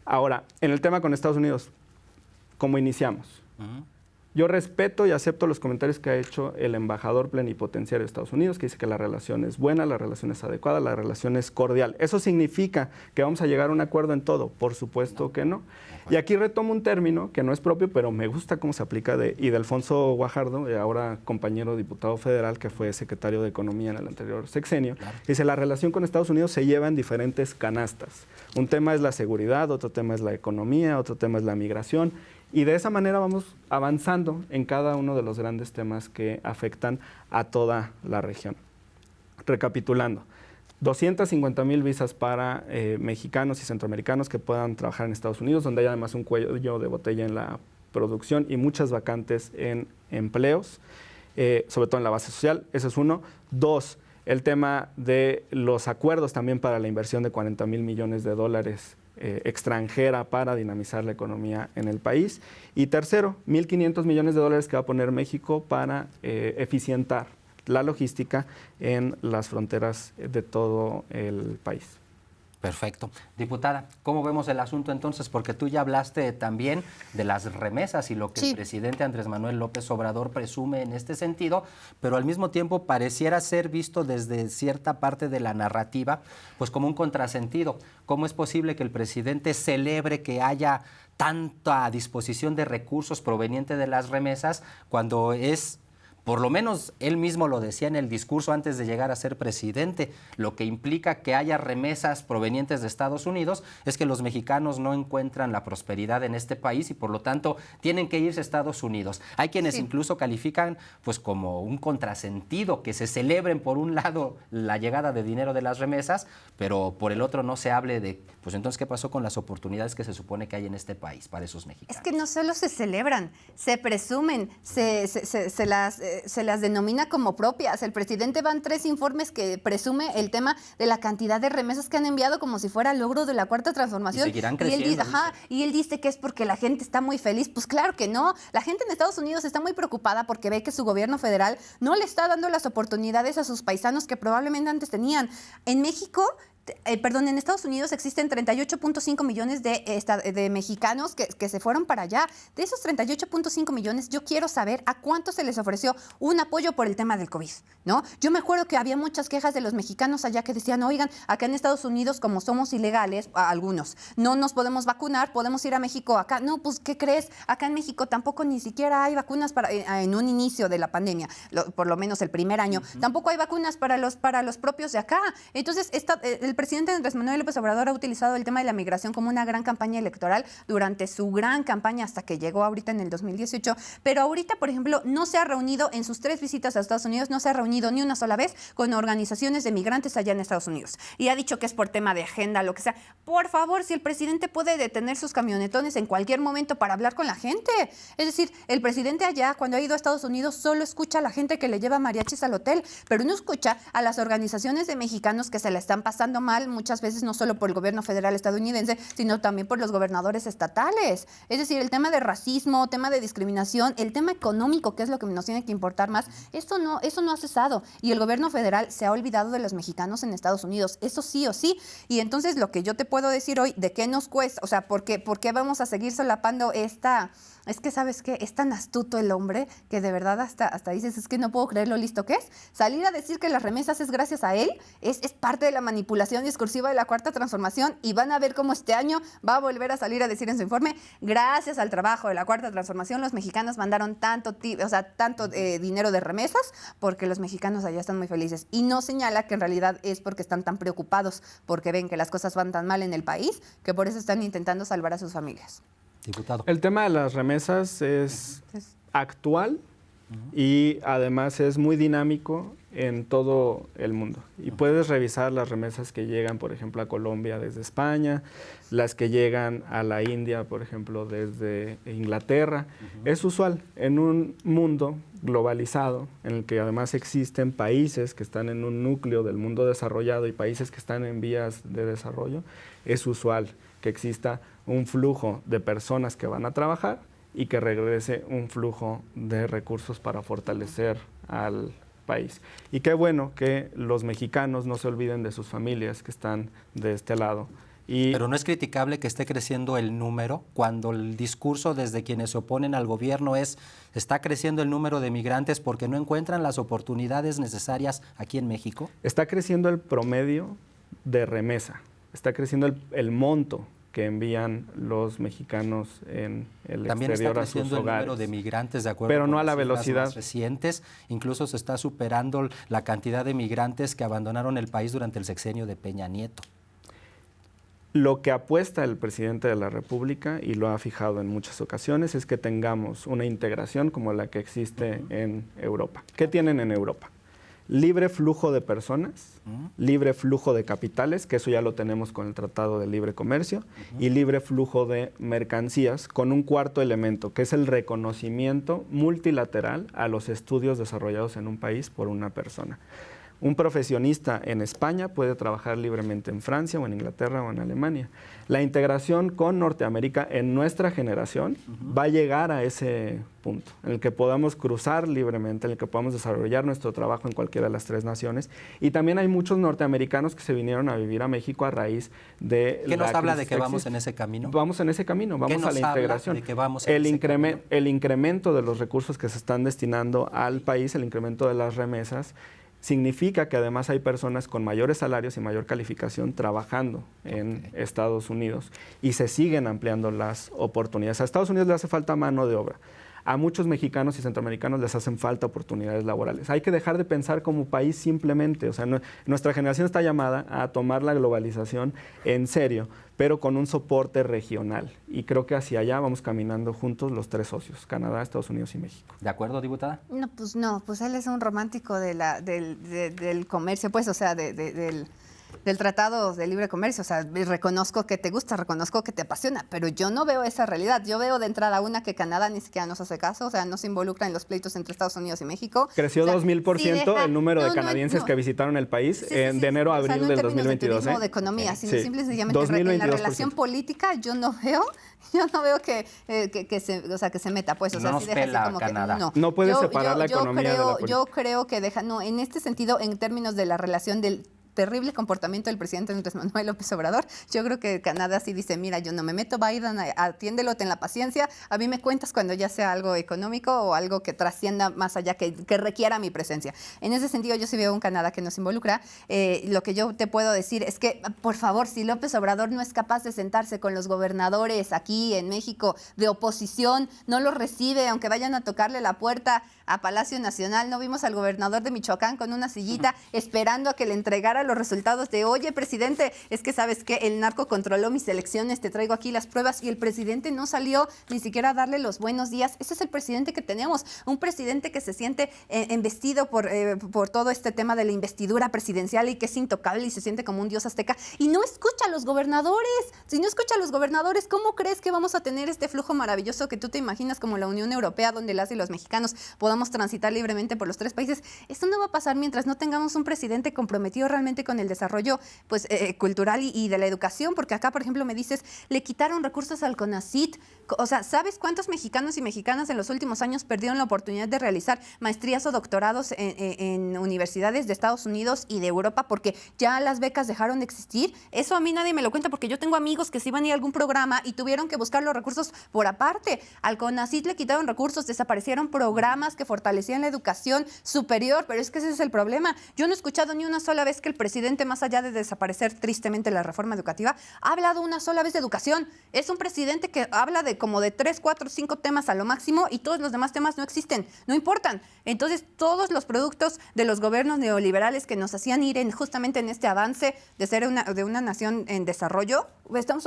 Ahora, en el tema con Estados Unidos, ¿cómo iniciamos? Yo respeto y acepto los comentarios que ha hecho el embajador plenipotenciario de Estados Unidos, que dice que la relación es buena, la relación es adecuada, la relación es cordial. ¿Eso significa que vamos a llegar a un acuerdo en todo? Por supuesto que no. Y aquí retomo un término que no es propio, pero me gusta cómo se aplica, de Alfonso Guajardo, ahora compañero diputado federal, que fue secretario de Economía en el anterior sexenio. Dice, la relación con Estados Unidos se lleva en diferentes canastas. Un tema es la seguridad, otro tema es la economía, otro tema es la migración. Y de esa manera vamos avanzando en cada uno de los grandes temas que afectan a toda la región. Recapitulando, 250,000 visas para mexicanos y centroamericanos que puedan trabajar en Estados Unidos, donde hay además un cuello de botella en la producción y muchas vacantes en empleos, sobre todo en la base social. Ese es uno. 2, el tema de los acuerdos también para la inversión de $40,000 millones extranjera para dinamizar la economía en el país. Y tercero, $1,500 millones que va a poner México para eficientar la logística en las fronteras de todo el país. Perfecto. Diputada, ¿cómo vemos el asunto entonces? Porque tú ya hablaste también de las remesas y lo que el presidente Andrés Manuel López Obrador presume en este sentido, pero al mismo tiempo pareciera ser visto desde cierta parte de la narrativa, pues como un contrasentido. ¿Cómo es posible que el presidente celebre que haya tanta disposición de recursos provenientes de las remesas cuando es... Por lo menos él mismo lo decía en el discurso antes de llegar a ser presidente, lo que implica que haya remesas provenientes de Estados Unidos es que los mexicanos no encuentran la prosperidad en este país y por lo tanto tienen que irse a Estados Unidos. Hay quienes incluso califican pues como un contrasentido que se celebren por un lado la llegada de dinero de las remesas, pero por el otro no se hable de, pues entonces, ¿qué pasó con las oportunidades que se supone que hay en este país para esos mexicanos? Es que no solo se celebran, se presumen, se las denomina como propias. El presidente van 3 informes que presume el tema de la cantidad de remesas que han enviado como si fuera logro de la Cuarta Transformación. Y seguirán creciendo. Y él dice que es porque la gente está muy feliz. Pues claro que no. La gente en Estados Unidos está muy preocupada porque ve que su gobierno federal no le está dando las oportunidades a sus paisanos que probablemente antes tenían. En México... en Estados Unidos existen 38.5 millones de mexicanos que se fueron para allá. De esos 38.5 millones, yo quiero saber a cuánto se les ofreció un apoyo por el tema del COVID, ¿no? Yo me acuerdo que había muchas quejas de los mexicanos allá que decían, oigan, acá en Estados Unidos, como somos ilegales, algunos, no nos podemos vacunar, podemos ir a México acá. No, pues, ¿qué crees? Acá en México tampoco ni siquiera hay vacunas en un inicio de la pandemia, por lo menos el primer año. Tampoco hay vacunas para los propios de acá. Entonces, el presidente Andrés Manuel López Obrador ha utilizado el tema de la migración como una gran campaña electoral durante su gran campaña hasta que llegó ahorita en el 2018, pero ahorita, por ejemplo, no se ha reunido en sus 3 visitas a Estados Unidos, no se ha reunido ni una sola vez con organizaciones de migrantes allá en Estados Unidos. Y ha dicho que es por tema de agenda, lo que sea. Por favor, si el presidente puede detener sus camionetones en cualquier momento para hablar con la gente. Es decir, el presidente allá, cuando ha ido a Estados Unidos, solo escucha a la gente que le lleva mariachis al hotel, pero no escucha a las organizaciones de mexicanos que se la están pasando mal, muchas veces no solo por el gobierno federal estadounidense, sino también por los gobernadores estatales. Es decir, el tema de racismo, tema de discriminación, el tema económico, que es lo que nos tiene que importar más, eso no ha cesado. Y el gobierno federal se ha olvidado de los mexicanos en Estados Unidos, eso sí o sí. Y entonces lo que yo te puedo decir hoy, ¿de qué nos cuesta? O sea, ¿por qué vamos a seguir solapando esta... Es que, ¿sabes qué? Es tan astuto el hombre que de verdad hasta dices, es que no puedo creer lo listo que es. Salir a decir que las remesas es gracias a él es parte de la manipulación discursiva de la Cuarta Transformación y van a ver cómo este año va a volver a salir a decir en su informe, gracias al trabajo de la Cuarta Transformación, los mexicanos mandaron tanto dinero de remesas porque los mexicanos allá están muy felices. Y no señala que en realidad es porque están tan preocupados porque ven que las cosas van tan mal en el país que por eso están intentando salvar a sus familias. Diputado. El tema de las remesas es actual y además es muy dinámico en todo el mundo. Y puedes revisar las remesas que llegan, por ejemplo, a Colombia desde España, las que llegan a la India, por ejemplo, desde Inglaterra. Es usual en un mundo globalizado, en el que además existen países que están en un núcleo del mundo desarrollado y países que están en vías de desarrollo, es usual que exista un flujo de personas que van a trabajar y que regrese un flujo de recursos para fortalecer al país. Y qué bueno que los mexicanos no se olviden de sus familias que están de este lado. Pero no es criticable que esté creciendo el número cuando el discurso desde quienes se oponen al gobierno está creciendo el número de migrantes porque no encuentran las oportunidades necesarias aquí en México. Está creciendo el promedio de remesa, está creciendo el monto que envían los mexicanos en el exterior a sus hogares. También está creciendo el número de migrantes, de acuerdo pero no con a la las velocidad más recientes. Incluso se está superando la cantidad de migrantes que abandonaron el país durante el sexenio de Peña Nieto. Lo que apuesta el presidente de la República, y lo ha fijado en muchas ocasiones, es que tengamos una integración como la que existe en Europa. ¿Qué tienen en Europa? Libre flujo de personas, libre flujo de capitales, que eso ya lo tenemos con el Tratado de Libre Comercio, y libre flujo de mercancías, con un cuarto elemento, que es el reconocimiento multilateral a los estudios desarrollados en un país por una persona. Un profesionista en España puede trabajar libremente en Francia o en Inglaterra o en Alemania. La integración con Norteamérica en nuestra generación va a llegar a ese punto, en el que podamos cruzar libremente, en el que podamos desarrollar nuestro trabajo en cualquiera de las 3 naciones. Y también hay muchos norteamericanos que se vinieron a vivir a México a raíz de ¿Qué nos habla de que vamos en ese camino? Vamos en ese camino, vamos a la integración. De que vamos en El incremento de los recursos que se están destinando al país, el incremento de las remesas, significa que además hay personas con mayores salarios y mayor calificación trabajando en Estados Unidos y se siguen ampliando las oportunidades. A Estados Unidos le hace falta mano de obra. A muchos mexicanos y centroamericanos les hacen falta oportunidades laborales. Hay que dejar de pensar como país simplemente. O sea, nuestra generación está llamada a tomar la globalización en serio, pero con un soporte regional. Y creo que hacia allá vamos caminando juntos los 3 socios, Canadá, Estados Unidos y México. ¿De acuerdo, diputada? No, pues él es un romántico del comercio, pues, o sea, del Tratado de Libre Comercio. O sea, reconozco que te gusta, reconozco que te apasiona, pero yo no veo esa realidad. Yo veo de entrada una que Canadá ni siquiera nos hace caso, o sea, no se involucra en los pleitos entre Estados Unidos y México. Creció 2000% el número de canadienses que visitaron el país de enero a abril del 2022. No de economía, sino simple y sencillamente en la relación política yo no veo que se meta, pues, o sea, no sí deja así como Canadá. que no puede separar la economía de la política. Yo creo que en este sentido, en términos de la relación del terrible comportamiento del presidente Andrés Manuel López Obrador, yo creo que Canadá sí dice, mira, yo no me meto, Biden, atiéndelo, ten la paciencia, a mí me cuentas cuando ya sea algo económico o algo que trascienda más allá, que requiera mi presencia. En ese sentido, yo sí veo un Canadá que nos involucra. Lo que yo te puedo decir es que, por favor, si López Obrador no es capaz de sentarse con los gobernadores aquí en México de oposición, no los recibe, aunque vayan a tocarle la puerta a Palacio Nacional, no vimos al gobernador de Michoacán con una sillita esperando a que le entregara los resultados de, oye, presidente, es que sabes que el narco controló mis elecciones, te traigo aquí las pruebas, y el presidente no salió ni siquiera a darle los buenos días. Ese es el presidente que tenemos, un presidente que se siente embestido por todo este tema de la investidura presidencial y que es intocable y se siente como un dios azteca y no escucha a los gobernadores. Si no escucha a los gobernadores, ¿cómo crees que vamos a tener este flujo maravilloso que tú te imaginas como la Unión Europea, donde las y los mexicanos podamos transitar libremente por los 3 países? Esto no va a pasar mientras no tengamos un presidente comprometido realmente con el desarrollo, pues, cultural y de la educación, porque acá, por ejemplo, me dices, le quitaron recursos al CONACYT. O sea, ¿sabes cuántos mexicanos y mexicanas en los últimos años perdieron la oportunidad de realizar maestrías o doctorados en universidades de Estados Unidos y de Europa porque ya las becas dejaron de existir? Eso a mí nadie me lo cuenta, porque yo tengo amigos que se iban a ir a algún programa y tuvieron que buscar los recursos por aparte. Al CONACYT le quitaron recursos, desaparecieron programas que fortalecían la educación superior, pero es que ese es el problema. Yo no he escuchado ni una sola vez que el presidente, más allá de desaparecer tristemente la reforma educativa, ha hablado una sola vez de educación. Es un presidente que habla de como de 3, 4, 5 temas a lo máximo y todos los demás temas no existen, no importan. Entonces, todos los productos de los gobiernos neoliberales que nos hacían ir justamente en este avance de ser una nación en desarrollo,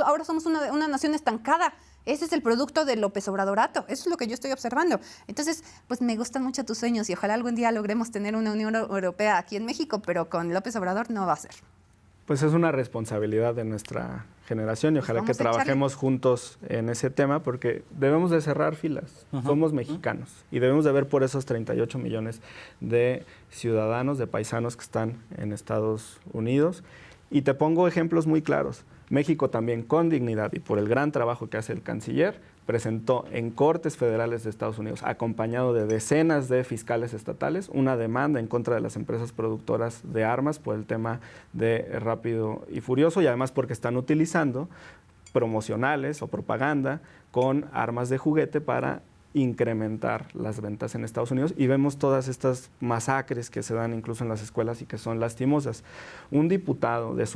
ahora somos una nación estancada. Ese es el producto del López Obradorato. Eso es lo que yo estoy observando. Entonces, pues me gustan mucho tus sueños y ojalá algún día logremos tener una Unión Europea aquí en México, pero con López Obrador no va a ser. Pues es una responsabilidad de nuestra generación y ojalá que trabajemos juntos en ese tema, porque debemos de cerrar filas. Somos mexicanos y debemos de ver por esos 38 millones de ciudadanos, de paisanos que están en Estados Unidos. Y te pongo ejemplos muy claros. México también, con dignidad y por el gran trabajo que hace el canciller, presentó en Cortes Federales de Estados Unidos, acompañado de decenas de fiscales estatales, una demanda en contra de las empresas productoras de armas por el tema de Rápido y Furioso, y además porque están utilizando promocionales o propaganda con armas de juguete para incrementar las ventas en Estados Unidos, y vemos todas estas masacres que se dan incluso en las escuelas y que son lastimosas. Un diputado de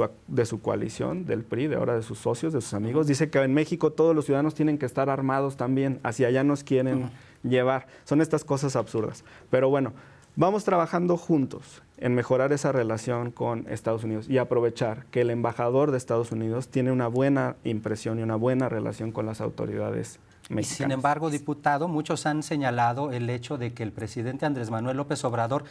su coalición, del PRI, de ahora de sus socios, de sus amigos, dice que en México todos los ciudadanos tienen que estar armados también, hacia allá nos quieren llevar. Son estas cosas absurdas. Pero bueno, vamos trabajando juntos en mejorar esa relación con Estados Unidos y aprovechar que el embajador de Estados Unidos tiene una buena impresión y una buena relación con las autoridades mexicanas. Sin embargo, diputado, muchos han señalado el hecho de que el presidente Andrés Manuel López Obrador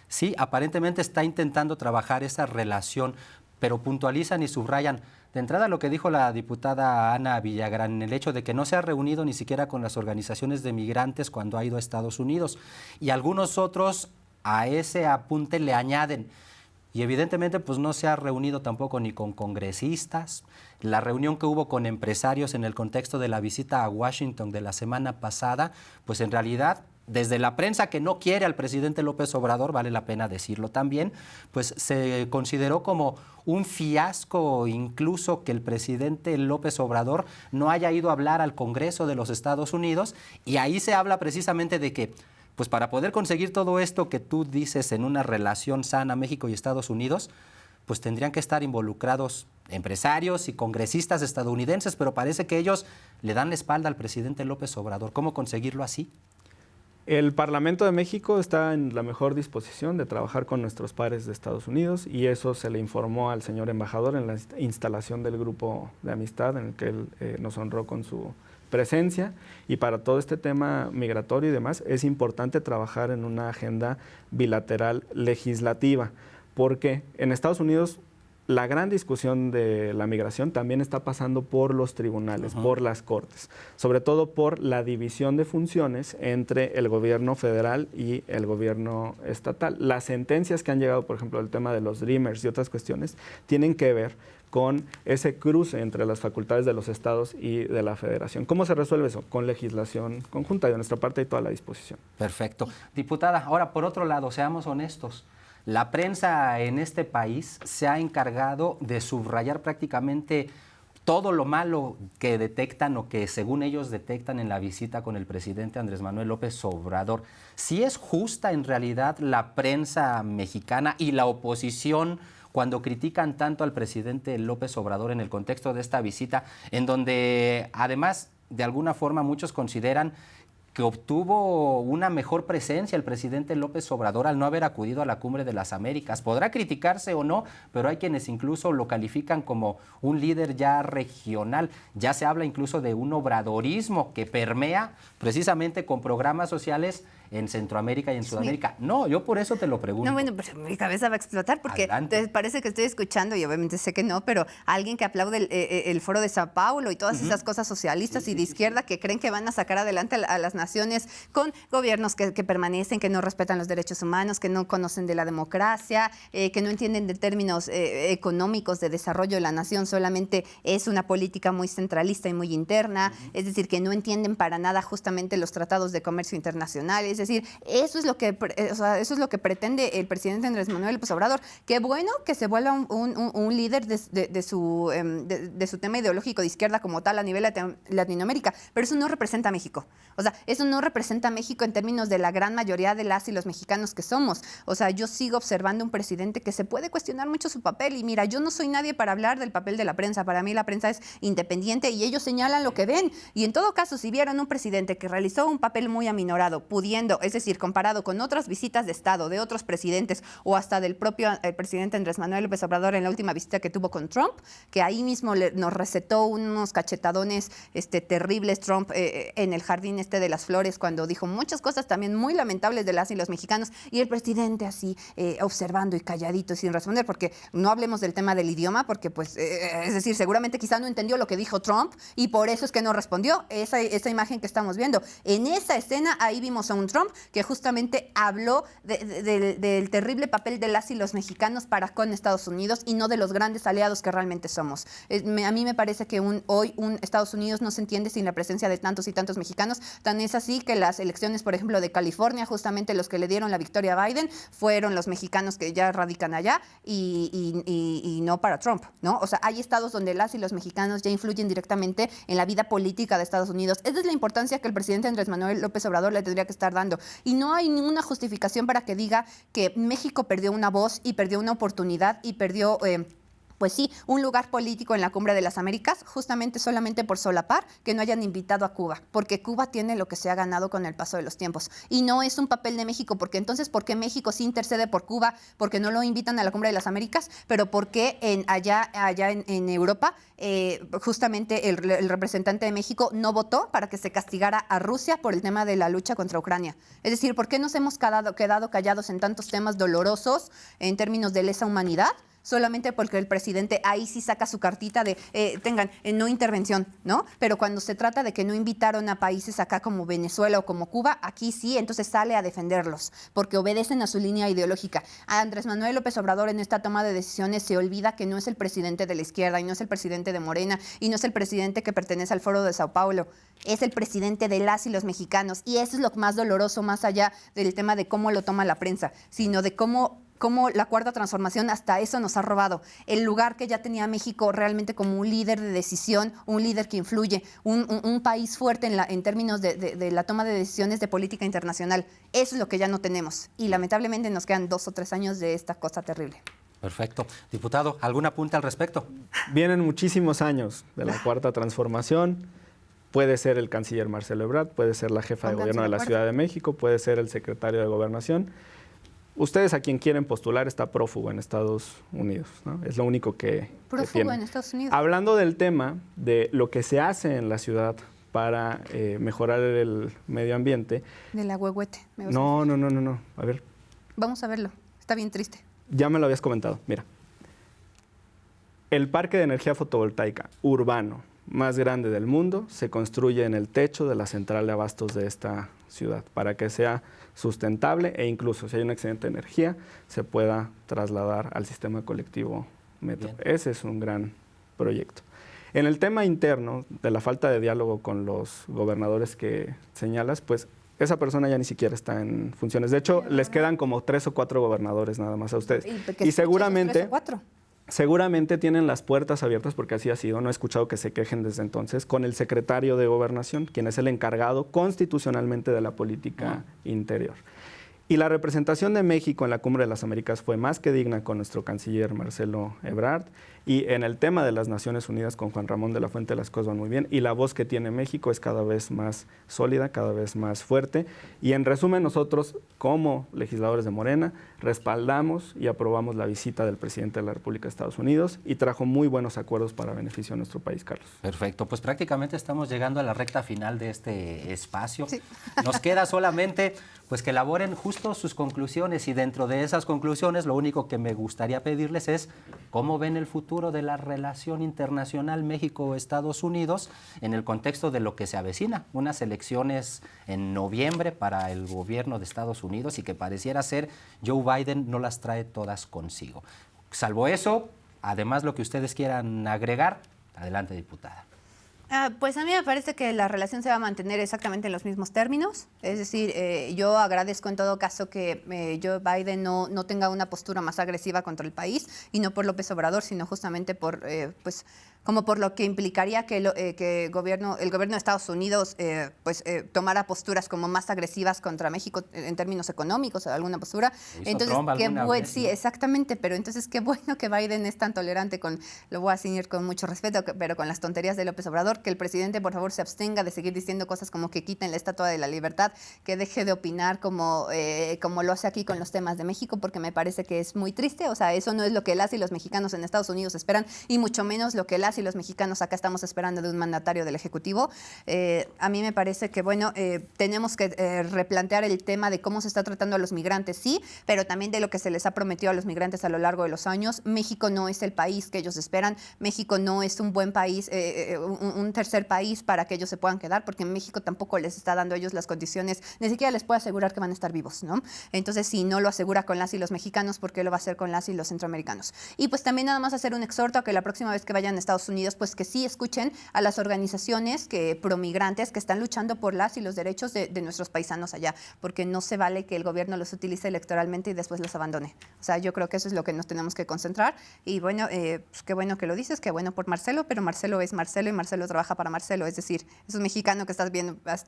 sí, aparentemente está intentando trabajar esa relación, pero puntualizan y subrayan de entrada lo que dijo la diputada Ana Villagrán, el hecho de que no se ha reunido ni siquiera con las organizaciones de migrantes cuando ha ido a Estados Unidos. Y algunos otros a ese apunte le añaden: y evidentemente pues no se ha reunido tampoco ni con congresistas. La reunión que hubo con empresarios en el contexto de la visita a Washington de la semana pasada, pues en realidad desde la prensa que no quiere al presidente López Obrador, vale la pena decirlo también, pues se consideró como un fiasco incluso que el presidente López Obrador no haya ido a hablar al Congreso de los Estados Unidos, y ahí se habla precisamente de que pues para poder conseguir todo esto que tú dices en una relación sana México y Estados Unidos, pues tendrían que estar involucrados empresarios y congresistas estadounidenses, pero parece que ellos le dan la espalda al presidente López Obrador. ¿Cómo conseguirlo así? El Parlamento de México está en la mejor disposición de trabajar con nuestros pares de Estados Unidos, y eso se le informó al señor embajador en la instalación del grupo de amistad en el que él nos honró con su presencia. Y para todo este tema migratorio y demás es importante trabajar en una agenda bilateral legislativa, porque en Estados Unidos la gran discusión de la migración también está pasando por los tribunales, por las cortes, sobre todo por la división de funciones entre el gobierno federal y el gobierno estatal. Las sentencias que han llegado, por ejemplo, del tema de los Dreamers y otras cuestiones, tienen que ver con ese cruce entre las facultades de los estados y de la federación. ¿Cómo se resuelve eso? Con legislación conjunta, y de nuestra parte hay toda la disposición. Perfecto. Diputada, ahora por otro lado, seamos honestos. La prensa en este país se ha encargado de subrayar prácticamente todo lo malo que detectan o que según ellos detectan en la visita con el presidente Andrés Manuel López Obrador. ¿Sí es justa en realidad la prensa mexicana y la oposición cuando critican tanto al presidente López Obrador en el contexto de esta visita, en donde además de alguna forma muchos consideran que obtuvo una mejor presencia el presidente López Obrador al no haber acudido a la Cumbre de las Américas? Podrá criticarse o no, pero hay quienes incluso lo califican como un líder ya regional. Ya se habla incluso de un obradorismo que permea precisamente con programas sociales en Centroamérica y en Sudamérica. No, yo por eso te lo pregunto. No, bueno, pues mi cabeza va a explotar porque parece que estoy escuchando, y obviamente sé que no, pero alguien que aplaude el Foro de Sao Paulo y todas esas cosas socialistas y de izquierda que creen que van a sacar adelante a las naciones con gobiernos que permanecen, que no respetan los derechos humanos, que no conocen de la democracia, que no entienden de términos económicos de desarrollo de la nación, solamente es una política muy centralista y muy interna, es decir, que no entienden para nada justamente los tratados de comercio internacionales. Es decir, eso es lo que pretende el presidente Andrés Manuel López Obrador. Qué bueno que se vuelva un líder de su tema ideológico de izquierda como tal a nivel Latinoamérica, pero eso no representa a México. O sea, eso no representa a México en términos de la gran mayoría de las y los mexicanos que somos. O sea, yo sigo observando un presidente que se puede cuestionar mucho su papel, y mira, yo no soy nadie para hablar del papel de la prensa. Para mí la prensa es independiente y ellos señalan lo que ven. Y en todo caso, si vieron un presidente que realizó un papel muy aminorado, pudiendo, es decir, comparado con otras visitas de Estado de otros presidentes o hasta del propio presidente Andrés Manuel López Obrador en la última visita que tuvo con Trump, que ahí mismo nos recetó unos cachetadones terribles Trump en el jardín de las flores, cuando dijo muchas cosas también muy lamentables de las y los mexicanos, y el presidente así observando y calladito sin responder, porque no hablemos del tema del idioma, porque pues, es decir, seguramente quizá no entendió lo que dijo Trump y por eso es que no respondió. Esa imagen que estamos viendo, en esa escena, ahí vimos a un Trump que justamente habló del terrible papel de las y los mexicanos para con Estados Unidos y no de los grandes aliados que realmente somos. A mí me parece que hoy Estados Unidos no se entiende sin la presencia de tantos y tantos mexicanos. Tan es así que las elecciones, por ejemplo, de California, justamente los que le dieron la victoria a Biden fueron los mexicanos que ya radican allá y no para Trump, ¿no? O sea, hay estados donde las y los mexicanos ya influyen directamente en la vida política de Estados Unidos.Esa es la importancia que el presidente Andrés Manuel López Obrador le tendría que estar dando. Y no hay ninguna justificación para que diga que México perdió una voz y perdió una oportunidad y perdió... pues sí, un lugar político en la Cumbre de las Américas, justamente solamente por solapar que no hayan invitado a Cuba, porque Cuba tiene lo que se ha ganado con el paso de los tiempos. Y no es un papel de México, porque entonces, ¿por qué México sí intercede por Cuba? Porque no lo invitan a la Cumbre de las Américas, pero ¿por qué allá en Europa justamente el representante de México no votó para que se castigara a Rusia por el tema de la lucha contra Ucrania? Es decir, ¿por qué nos hemos quedado callados en tantos temas dolorosos en términos de lesa humanidad? solamente porque el presidente ahí sí saca su cartita de tengan no intervención, ¿no? Pero cuando se trata de que no invitaron a países acá como Venezuela o como Cuba, aquí sí, entonces sale a defenderlos, porque obedecen a su línea ideológica. A Andrés Manuel López Obrador en esta toma de decisiones se olvida que no es el presidente de la izquierda y no es el presidente de Morena y no es el presidente que pertenece al Foro de Sao Paulo, es el presidente de las y los mexicanos, y eso es lo más doloroso, más allá del tema de cómo lo toma la prensa, sino de cómo la Cuarta Transformación hasta eso nos ha robado. El lugar que ya tenía México realmente como un líder de decisión, un líder que influye, un país fuerte en términos de la toma de decisiones de política internacional. Eso es lo que ya no tenemos. Y lamentablemente nos quedan 2 o 3 años de esta cosa terrible. Perfecto. Diputado, ¿algún apunte al respecto? Vienen muchísimos años de la Cuarta Transformación. Puede ser el canciller Marcelo Ebrard, puede ser la jefa de gobierno de la Ciudad de México, puede ser el secretario de Gobernación. Ustedes a quien quieren postular está prófugo en Estados Unidos, ¿no? Es lo único que prófugo en Estados Unidos. Hablando del tema de lo que se hace en la ciudad para mejorar el medio ambiente. De la huehuete. No. A ver. Vamos a verlo. Está bien triste. Ya me lo habías comentado. Mira. El parque de energía fotovoltaica urbano más grande del mundo se construye en el techo de la central de abastos de esta ciudad para que sea sustentable e incluso si hay un excedente de energía se pueda trasladar al sistema colectivo Metro. Bien. Ese es un gran proyecto. En el tema interno de la falta de diálogo con los gobernadores que señalas, pues esa persona ya ni siquiera está en funciones. De hecho, les quedan como 3 o 4 gobernadores nada más a ustedes. Y seguramente... 3 o 4. Seguramente tienen las puertas abiertas, porque así ha sido, no he escuchado que se quejen desde entonces, con el secretario de Gobernación, quien es el encargado constitucionalmente de la política interior. Y la representación de México en la Cumbre de las Américas fue más que digna con nuestro canciller Marcelo Ebrard, y en el tema de las Naciones Unidas con Juan Ramón de la Fuente las cosas van muy bien, y la voz que tiene México es cada vez más sólida, cada vez más fuerte, y en resumen nosotros como legisladores de Morena respaldamos y aprobamos la visita del presidente de la República de Estados Unidos y trajo muy buenos acuerdos para beneficio de nuestro país, Carlos. Perfecto, pues prácticamente estamos llegando a la recta final de este espacio. Sí. Nos queda solamente pues que elaboren justo sus conclusiones, y dentro de esas conclusiones lo único que me gustaría pedirles es cómo ven el futuro de la relación internacional México-Estados Unidos en el contexto de lo que se avecina, unas elecciones en noviembre para el gobierno de Estados Unidos y que pareciera ser Joe Biden no las trae todas consigo. Salvo eso, además lo que ustedes quieran agregar, adelante, diputada. Pues a mí me parece que la relación se va a mantener exactamente en los mismos términos. Es decir, yo agradezco en todo caso que Joe Biden no tenga una postura más agresiva contra el país, y no por López Obrador, sino justamente por como por lo que implicaría que el gobierno de Estados Unidos tomara posturas como más agresivas contra México en términos económicos, o alguna postura. Entonces, sí, exactamente, pero entonces qué bueno que Biden es tan tolerante lo voy a decir con mucho respeto, pero con las tonterías de López Obrador, que el presidente por favor se abstenga de seguir diciendo cosas como que quiten la Estatua de la Libertad, que deje de opinar como lo hace aquí con los temas de México, porque me parece que es muy triste. O sea, eso no es lo que las y los mexicanos en Estados Unidos esperan, y mucho menos lo que las y los mexicanos acá estamos esperando de un mandatario del Ejecutivo. A mí me parece que, tenemos que replantear el tema de cómo se está tratando a los migrantes, sí, pero también de lo que se les ha prometido a los migrantes a lo largo de los años. México no es el país que ellos esperan. México no es un buen país, un tercer país para que ellos se puedan quedar, porque México tampoco les está dando a ellos las condiciones, ni siquiera les puede asegurar que van a estar vivos, ¿no? Entonces, si no lo asegura con las y los mexicanos, ¿por qué lo va a hacer con las y los centroamericanos? Y pues también nada más hacer un exhorto a que la próxima vez que vayan a Estados Unidos, pues que sí escuchen a las organizaciones promigrantes que están luchando por las y los derechos de nuestros paisanos allá, porque no se vale que el gobierno los utilice electoralmente y después los abandone. O sea, yo creo que eso es lo que nos tenemos que concentrar. Y pues qué bueno que lo dices, qué bueno por Marcelo, pero Marcelo es Marcelo y Marcelo trabaja para Marcelo. Es decir, es un mexicano que está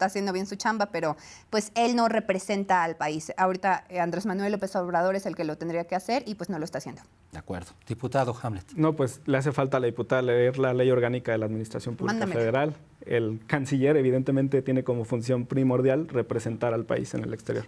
haciendo bien su chamba, pero pues él no representa al país. Ahorita Andrés Manuel López Obrador es el que lo tendría que hacer y pues no lo está haciendo. De acuerdo. Diputado Hamlet. No, pues le hace falta a la diputada leer la Ley Orgánica de la Administración Pública Federal. El canciller evidentemente tiene como función primordial representar al país en el exterior.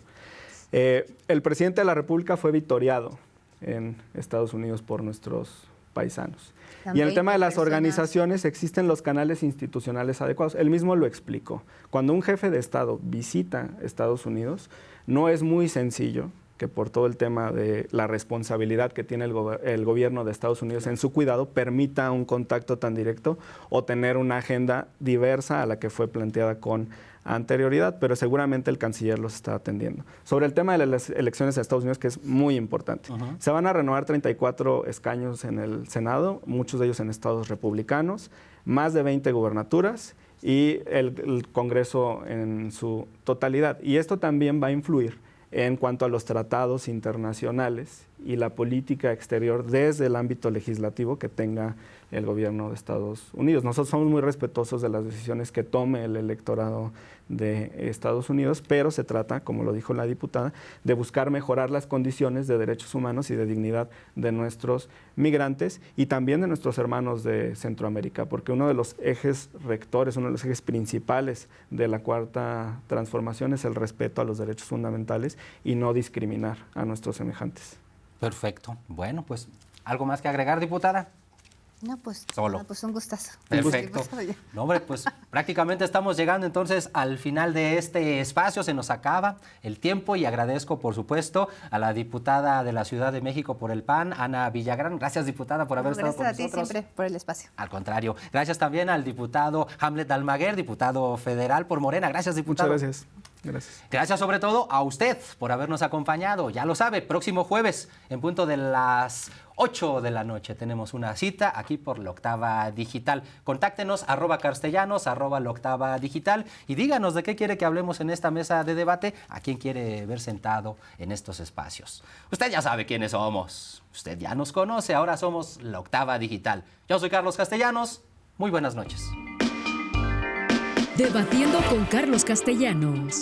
El presidente de la República fue victoriado en Estados Unidos por nuestros paisanos. Y en el tema de las organizaciones existen los canales institucionales adecuados. Él mismo lo explicó. Cuando un jefe de Estado visita Estados Unidos, no es muy sencillo que por todo el tema de la responsabilidad que tiene el gobierno de Estados Unidos en su cuidado, permita un contacto tan directo o tener una agenda diversa a la que fue planteada con anterioridad, pero seguramente el canciller los está atendiendo. Sobre el tema de las elecciones de Estados Unidos, que es muy importante. Se van a renovar 34 escaños en el Senado, muchos de ellos en estados republicanos, más de 20 gubernaturas y el Congreso en su totalidad. Y esto también va a influir en cuanto a los tratados internacionales y la política exterior desde el ámbito legislativo que tenga el gobierno de Estados Unidos. Nosotros somos muy respetuosos de las decisiones que tome el electorado de Estados Unidos, pero se trata, como lo dijo la diputada, de buscar mejorar las condiciones de derechos humanos y de dignidad de nuestros migrantes y también de nuestros hermanos de Centroamérica, porque uno de los ejes rectores, uno de los ejes principales de la Cuarta Transformación es el respeto a los derechos fundamentales y no discriminar a nuestros semejantes. Perfecto. Bueno, pues, ¿algo más que agregar, diputada? No, pues, Solo. no, pues un gustazo. Perfecto. No, hombre, pues prácticamente estamos llegando entonces al final de este espacio. Se nos acaba el tiempo y agradezco, por supuesto, a la diputada de la Ciudad de México por el PAN, Ana Villagrán. Gracias, diputada, por haber estado con nosotros. Gracias a ti siempre por el espacio. Al contrario. Gracias también al diputado Hamlet Almaguer, diputado federal por Morena. Gracias, diputado. Muchas gracias. Gracias. Gracias sobre todo a usted por habernos acompañado. Ya lo sabe, próximo jueves, en punto de las 8 de la noche, tenemos una cita aquí por La Octava Digital. Contáctenos, @castellanos, @La Octava Digital, y díganos de qué quiere que hablemos en esta mesa de debate, a quién quiere ver sentado en estos espacios. Usted ya sabe quiénes somos, usted ya nos conoce, ahora somos La Octava Digital. Yo soy Carlos Castellanos, muy buenas noches. Debatiendo con Carlos Castellanos.